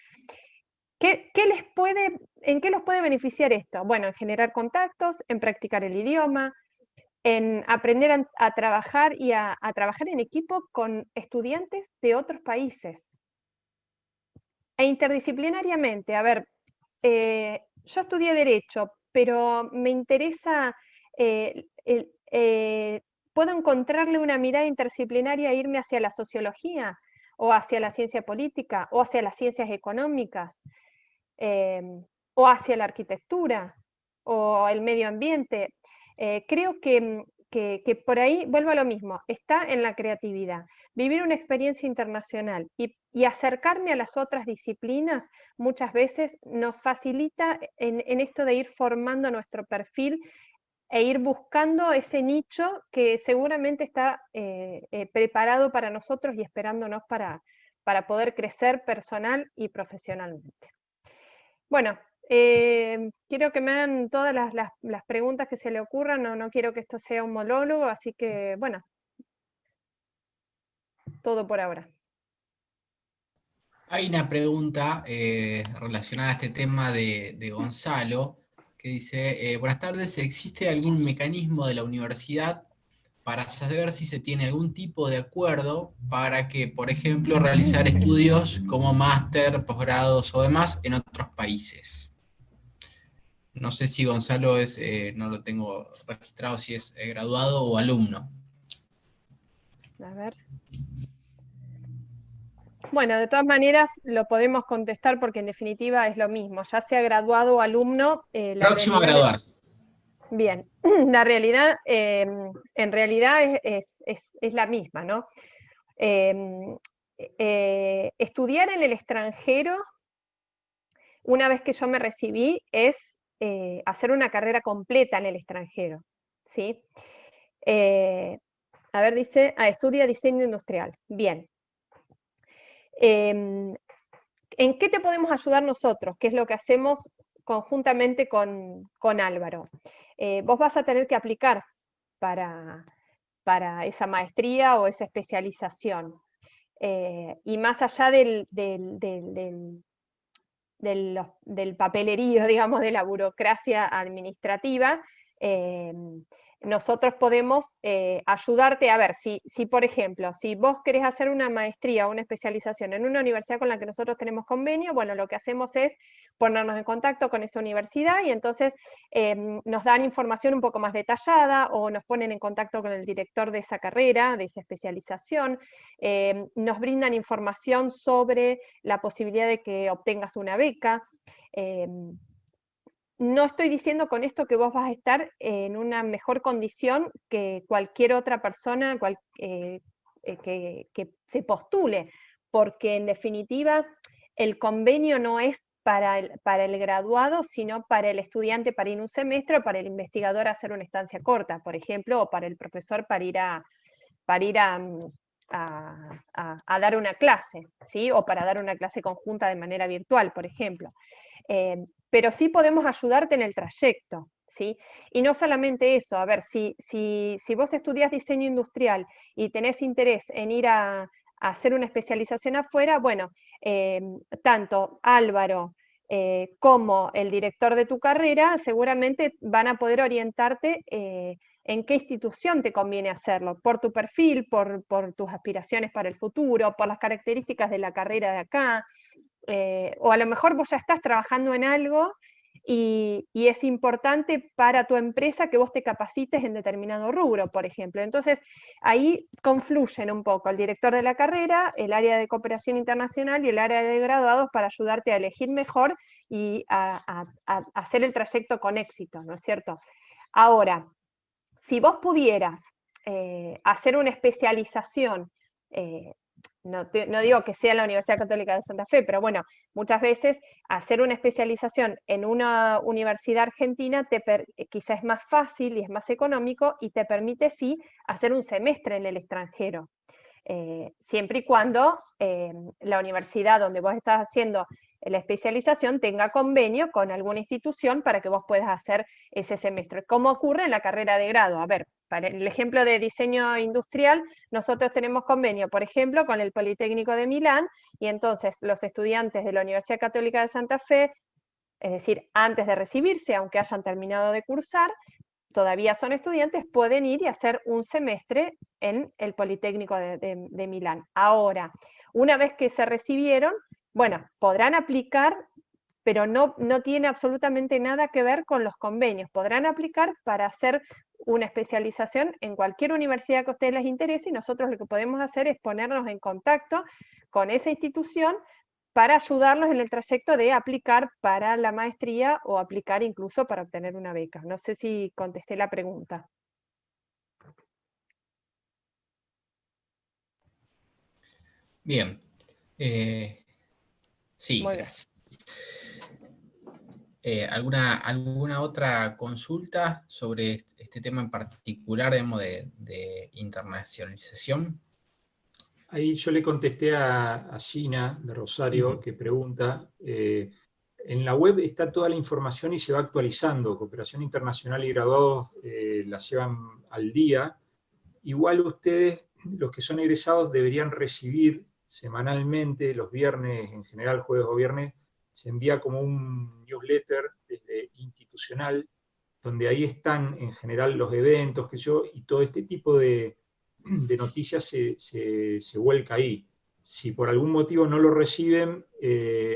¿En qué los puede beneficiar esto? Bueno, en generar contactos, en practicar el idioma, en aprender a trabajar y a trabajar en equipo con estudiantes de otros países. E interdisciplinariamente, a ver, yo estudié Derecho, pero me interesa, puedo encontrarle una mirada interdisciplinaria e irme hacia la sociología, o hacia la ciencia política, o hacia las ciencias económicas, o hacia la arquitectura, o el medio ambiente. Creo que por ahí, vuelvo a lo mismo, está en la creatividad. Vivir una experiencia internacional y acercarme a las otras disciplinas muchas veces nos facilita en esto de ir formando nuestro perfil e ir buscando ese nicho que seguramente está preparado para nosotros y esperándonos para poder crecer personal y profesionalmente. Bueno, quiero que me hagan todas las preguntas que se le ocurran, no quiero que esto sea un monólogo, así que, bueno, todo por ahora. Hay una pregunta relacionada a este tema de Gonzalo, que dice, buenas tardes, ¿existe algún mecanismo de la universidad para saber si se tiene algún tipo de acuerdo para que, por ejemplo, realizar estudios como máster, posgrados o demás en otros países? No sé si Gonzalo es, no lo tengo registrado, si es graduado o alumno. A ver. Bueno, de todas maneras lo podemos contestar porque en definitiva es lo mismo, ya sea graduado o alumno. Próximo a graduarse. Bien, la realidad, en realidad es la misma, ¿no? Estudiar en el extranjero, una vez que yo me recibí, es hacer una carrera completa en el extranjero, ¿sí? A ver, dice, estudia diseño industrial. Bien. ¿En qué te podemos ayudar nosotros? ¿Qué es lo que hacemos conjuntamente con Álvaro? Vos vas a tener que aplicar para esa maestría o esa especialización. Y más allá del papelerío, digamos, de la burocracia administrativa, nosotros podemos ayudarte a ver si, por ejemplo, si vos querés hacer una maestría o una especialización en una universidad con la que nosotros tenemos convenio, bueno, lo que hacemos es ponernos en contacto con esa universidad y entonces nos dan información un poco más detallada o nos ponen en contacto con el director de esa carrera, de esa especialización, nos brindan información sobre la posibilidad de que obtengas una beca. no estoy diciendo con esto que vos vas a estar en una mejor condición que cualquier otra persona que se postule, porque en definitiva el convenio no es para el graduado, sino para el estudiante para ir un semestre, o para el investigador hacer una estancia corta, por ejemplo, o para el profesor para ir a dar una clase, ¿sí? O para dar una clase conjunta de manera virtual, por ejemplo. Pero sí podemos ayudarte en el trayecto, ¿sí? Y no solamente eso, a ver, si vos estudias diseño industrial y tenés interés en ir a hacer una especialización afuera, bueno, tanto Álvaro como el director de tu carrera seguramente van a poder orientarte en qué institución te conviene hacerlo, por tu perfil, por tus aspiraciones para el futuro, por las características de la carrera de acá, o a lo mejor vos ya estás trabajando en algo y es importante para tu empresa que vos te capacites en determinado rubro, por ejemplo. Entonces, ahí confluyen un poco el director de la carrera, el área de cooperación internacional y el área de graduados para ayudarte a elegir mejor y a hacer el trayecto con éxito, ¿no es cierto? Ahora, si vos pudieras hacer una especialización, no digo que sea la Universidad Católica de Santa Fe, pero bueno, muchas veces hacer una especialización en una universidad argentina quizás es más fácil y es más económico y te permite sí hacer un semestre en el extranjero. Siempre y cuando la universidad donde vos estás haciendo la especialización tenga convenio con alguna institución para que vos puedas hacer ese semestre. ¿Cómo ocurre en la carrera de grado? A ver, para el ejemplo de diseño industrial, nosotros tenemos convenio, por ejemplo, con el Politécnico de Milán, y entonces los estudiantes de la Universidad Católica de Santa Fe, es decir, antes de recibirse, aunque hayan terminado de cursar, todavía son estudiantes, pueden ir y hacer un semestre en el Politécnico de Milán. Ahora, una vez que se recibieron, bueno, podrán aplicar, pero no tiene absolutamente nada que ver con los convenios. Podrán aplicar para hacer una especialización en cualquier universidad que a ustedes les interese, y nosotros lo que podemos hacer es ponernos en contacto con esa institución para ayudarlos en el trayecto de aplicar para la maestría o aplicar incluso para obtener una beca. No sé si contesté la pregunta. Bien. Sí, Muy bien. gracias. ¿Alguna otra consulta sobre este tema en particular, digamos, de internacionalización? Ahí yo le contesté a Gina de Rosario, que pregunta, en la web está toda la información y se va actualizando. Cooperación Internacional y Graduados la llevan al día. Igual ustedes, los que son egresados, deberían recibir semanalmente, los viernes, en general jueves o viernes, se envía como un newsletter desde institucional, donde ahí están en general los eventos, y todo este tipo de noticias se vuelca ahí. Si por algún motivo no lo reciben,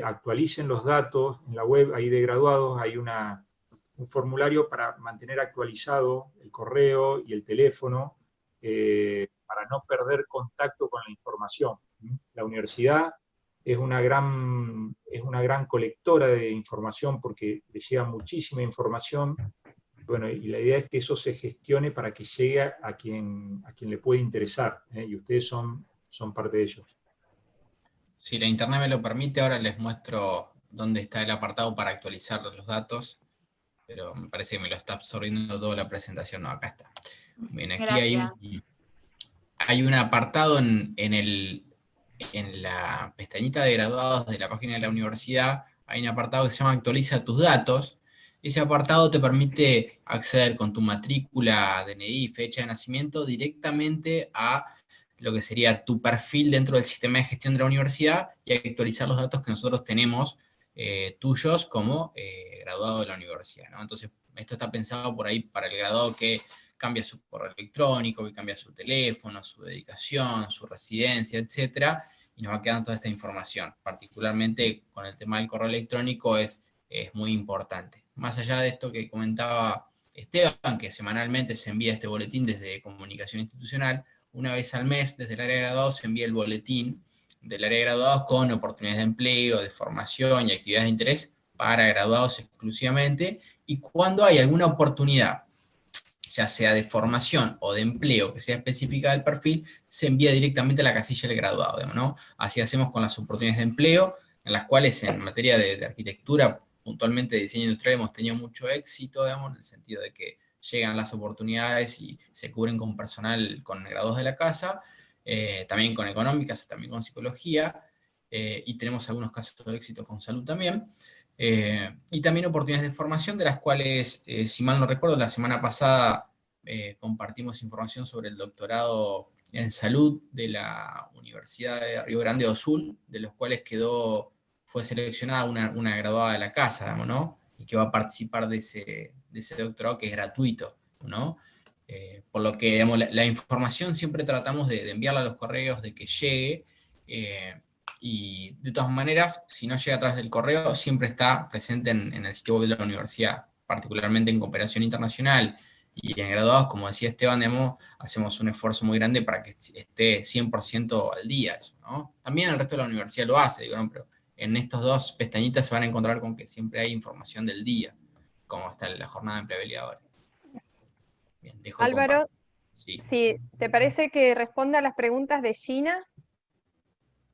actualicen los datos en la web ahí de graduados, hay un formulario para mantener actualizado el correo y el teléfono, para no perder contacto con la información. La universidad es una gran colectora de información porque le llega muchísima información. Bueno, y la idea es que eso se gestione para que llegue a quien le puede interesar, y ustedes son parte de ello. Si la internet me lo permite, ahora les muestro dónde está el apartado para actualizar los datos, pero me parece que me lo está absorbiendo toda la presentación. No, acá está. Bien, aquí hay un apartado en la pestañita de graduados de la página de la universidad, hay un apartado que se llama Actualiza tus datos. Ese apartado te permite acceder con tu matrícula, DNI y fecha de nacimiento directamente a lo que sería tu perfil dentro del sistema de gestión de la universidad y actualizar los datos que nosotros tenemos tuyos como graduado de la universidad, ¿no? Entonces, esto está pensado por ahí para el graduado que cambia su correo electrónico, que cambia su teléfono, su dedicación, su residencia, etcétera, y nos va quedando toda esta información. Particularmente con el tema del correo electrónico es muy importante. Más allá de esto que comentaba Esteban, que semanalmente se envía este boletín desde Comunicación Institucional, una vez al mes desde el área de graduados se envía el boletín del área de graduados con oportunidades de empleo, de formación y actividades de interés para graduados exclusivamente, y cuando hay alguna oportunidad, ya sea de formación o de empleo que sea específica del perfil, se envía directamente a la casilla del graduado, digamos, ¿no? Así hacemos con las oportunidades de empleo, en las cuales en materia de arquitectura, puntualmente de diseño industrial, hemos tenido mucho éxito, digamos, en el sentido de que llegan las oportunidades y se cubren con personal, con graduados de la casa, también con económicas, también con psicología, y tenemos algunos casos de éxito con salud también. Y también oportunidades de formación, de las cuales, si mal no recuerdo, la semana pasada compartimos información sobre el doctorado en salud de la Universidad de Río Grande do Sul, de los cuales fue seleccionada una graduada de la casa, digamos, ¿no? Y que va a participar de ese doctorado, que es gratuito, ¿no? Por lo que, digamos, la información siempre tratamos de enviarla a los correos, de que llegue, y de todas maneras, si no llega a través del correo, siempre está presente en el sitio web de la universidad, particularmente en cooperación internacional y en graduados, como decía Esteban, hacemos un esfuerzo muy grande para que esté 100% al día eso, ¿no? También el resto de la universidad lo hace, digo, ¿no? Pero en estos dos pestañitas se van a encontrar con que siempre hay información del día, como está la jornada de empleabilidad ahora. Bien, dejo de compartir. Álvaro, Sí, si te parece que responda a las preguntas de Gina.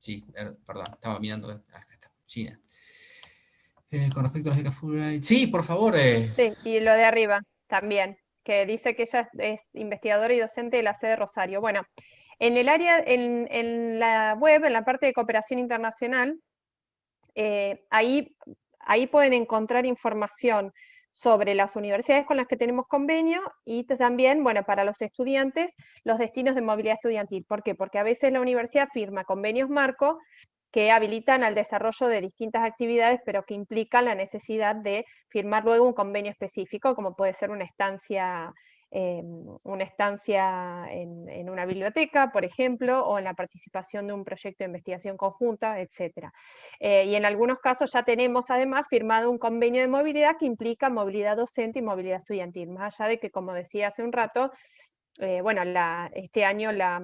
sí, perdón, estaba mirando, acá está, Gina. Con respecto a las becas Fulbright. Sí, por favor. Sí, y lo de arriba también, que dice que ella es investigadora y docente de la sede de Rosario. Bueno, en el área, en la web, en la parte de cooperación internacional, ahí pueden encontrar información sobre las universidades con las que tenemos convenio y también, bueno, para los estudiantes, los destinos de movilidad estudiantil. ¿Por qué? Porque a veces la universidad firma convenios marco que habilitan al desarrollo de distintas actividades, pero que implican la necesidad de firmar luego un convenio específico, como puede ser una estancia en una biblioteca, por ejemplo, o en la participación de un proyecto de investigación conjunta, etc. Y en algunos casos ya tenemos además firmado un convenio de movilidad que implica movilidad docente y movilidad estudiantil, más allá de que, como decía hace un rato, bueno, este año la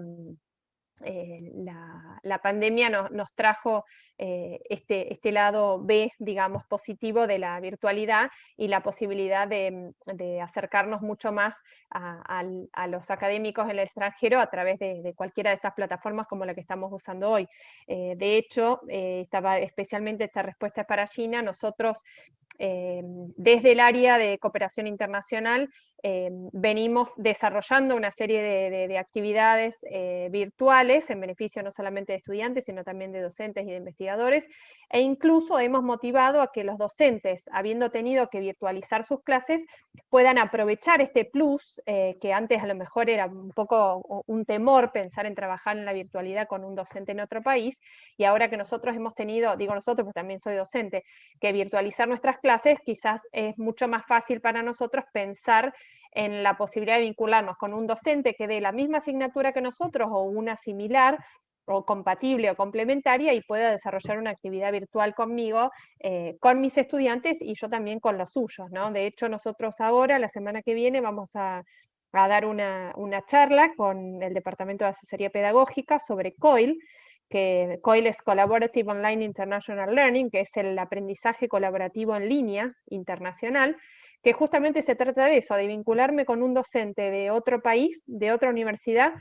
pandemia nos trajo este lado B, digamos, positivo de la virtualidad y la posibilidad de acercarnos mucho más a los académicos en el extranjero a través de cualquiera de estas plataformas como la que estamos usando hoy. De hecho, especialmente esta respuesta es para Gina, nosotros desde el área de cooperación internacional venimos desarrollando una serie de actividades virtuales en beneficio no solamente de estudiantes, sino también de docentes y de investigadores, e incluso hemos motivado a que los docentes, habiendo tenido que virtualizar sus clases, puedan aprovechar este plus, que antes a lo mejor era un poco un temor pensar en trabajar en la virtualidad con un docente en otro país, y ahora que nosotros hemos tenido, digo nosotros, pues también soy docente, que virtualizar nuestras clases, quizás es mucho más fácil para nosotros pensar en la posibilidad de vincularnos con un docente que dé la misma asignatura que nosotros o una similar o compatible o complementaria y pueda desarrollar una actividad virtual conmigo, con mis estudiantes y yo también con los suyos, ¿no? De hecho, nosotros ahora, la semana que viene, vamos a dar una charla con el Departamento de Asesoría Pedagógica sobre COIL, que COIL es Collaborative Online International Learning, que es el aprendizaje colaborativo en línea internacional, que justamente se trata de eso, de vincularme con un docente de otro país, de otra universidad,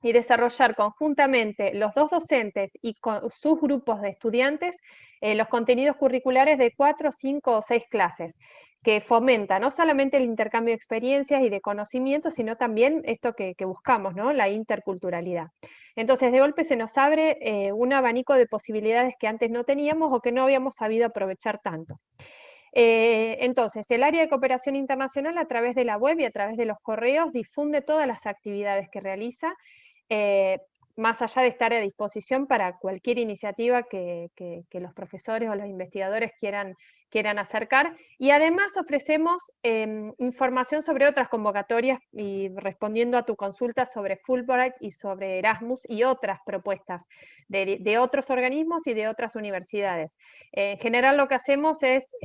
y desarrollar conjuntamente los dos docentes y con sus grupos de estudiantes los contenidos curriculares de 4, 5 o 6 clases, que fomenta no solamente el intercambio de experiencias y de conocimientos, sino también esto que buscamos, ¿no? La interculturalidad. Entonces, de golpe se nos abre un abanico de posibilidades que antes no teníamos o que no habíamos sabido aprovechar tanto. Entonces, el área de cooperación internacional a través de la web y a través de los correos difunde todas las actividades que realiza, más allá de estar a disposición para cualquier iniciativa que los profesores o los investigadores quieran acercar, y además ofrecemos información sobre otras convocatorias y respondiendo a tu consulta sobre Fulbright y sobre Erasmus y otras propuestas de otros organismos y de otras universidades. En general lo que hacemos es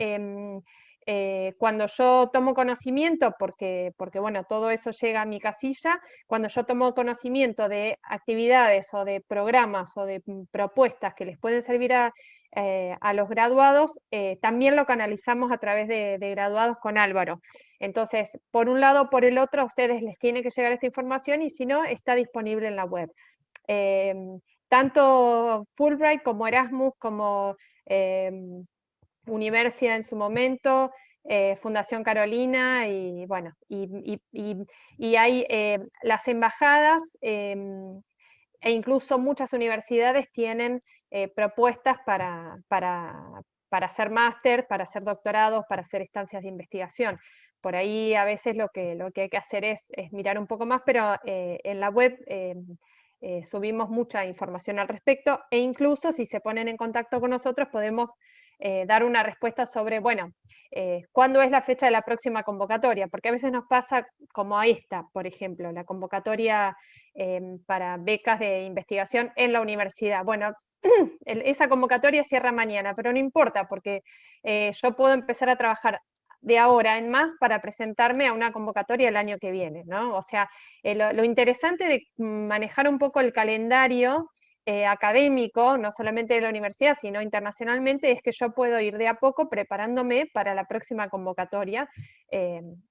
cuando yo tomo conocimiento, porque bueno, todo eso llega a mi casilla, cuando yo tomo conocimiento de actividades o de programas o de propuestas que les pueden servir a a los graduados, también lo canalizamos a través de graduados con Álvaro. Entonces, por un lado o por el otro, a ustedes les tiene que llegar esta información, y si no, está disponible en la web. Tanto Fulbright como Erasmus, como Universia en su momento, Fundación Carolina, y bueno, y hay las embajadas, e incluso muchas universidades tienen propuestas para hacer máster, para hacer doctorados, para hacer estancias de investigación. Por ahí a veces lo que hay que hacer es mirar un poco más, pero en la web subimos mucha información al respecto, e incluso si se ponen en contacto con nosotros podemos dar una respuesta sobre, bueno, ¿cuándo es la fecha de la próxima convocatoria? Porque a veces nos pasa como a esta, por ejemplo, la convocatoria para becas de investigación en la universidad. Bueno, esa convocatoria cierra mañana, pero no importa, porque yo puedo empezar a trabajar de ahora en más para presentarme a una convocatoria el año que viene, ¿no? O sea, lo interesante de manejar un poco el calendario académico, no solamente de la universidad, sino internacionalmente, es que yo puedo ir de a poco preparándome para la próxima convocatoria,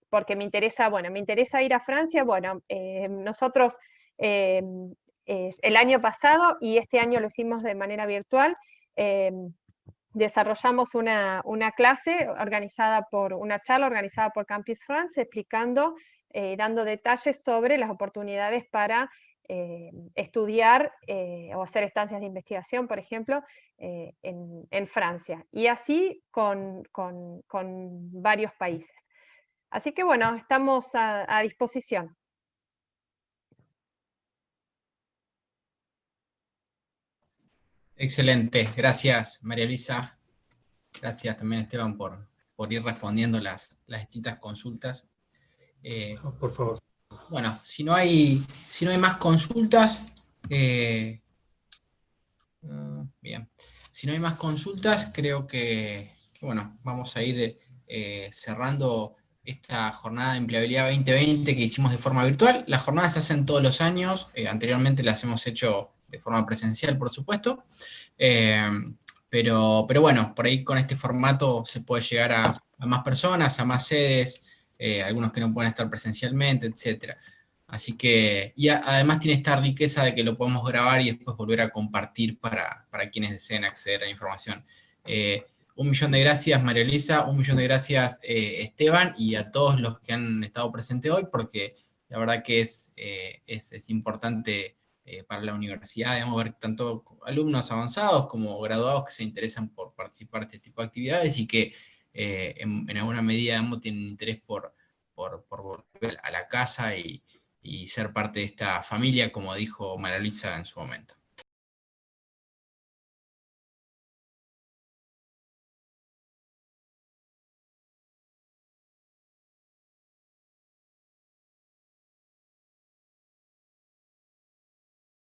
porque me interesa, bueno, me interesa ir a Francia. Bueno, nosotros el año pasado, y este año lo hicimos de manera virtual, desarrollamos una clase organizada una charla organizada por Campus France, explicando, dando detalles sobre las oportunidades para estudiar o hacer estancias de investigación, por ejemplo, en Francia. Y así con varios países. Así que bueno, estamos a disposición. Excelente, gracias María Luisa. Gracias también Esteban por ir respondiendo las distintas consultas. Por favor. Bueno, si no hay más consultas, bien. Si no hay más consultas, creo que bueno, vamos a ir cerrando esta jornada de empleabilidad 2020 que hicimos de forma virtual. Las jornadas se hacen todos los años, anteriormente las hemos hecho de forma presencial, por supuesto, pero bueno, por ahí con este formato se puede llegar a más personas, a más sedes, algunos que no pueden estar presencialmente, etcétera. Así que, y además tiene esta riqueza de que lo podemos grabar y después volver a compartir para quienes deseen acceder a la información. 1.000.000 de gracias, María Elisa, 1.000.000 de gracias, Esteban, y a todos los que han estado presentes hoy, porque la verdad que es importante para la universidad, digamos, ver tanto alumnos avanzados como graduados que se interesan por participar de este tipo de actividades y que en alguna medida, digamos, tienen interés por volver a la casa y ser parte de esta familia, como dijo María Luisa en su momento.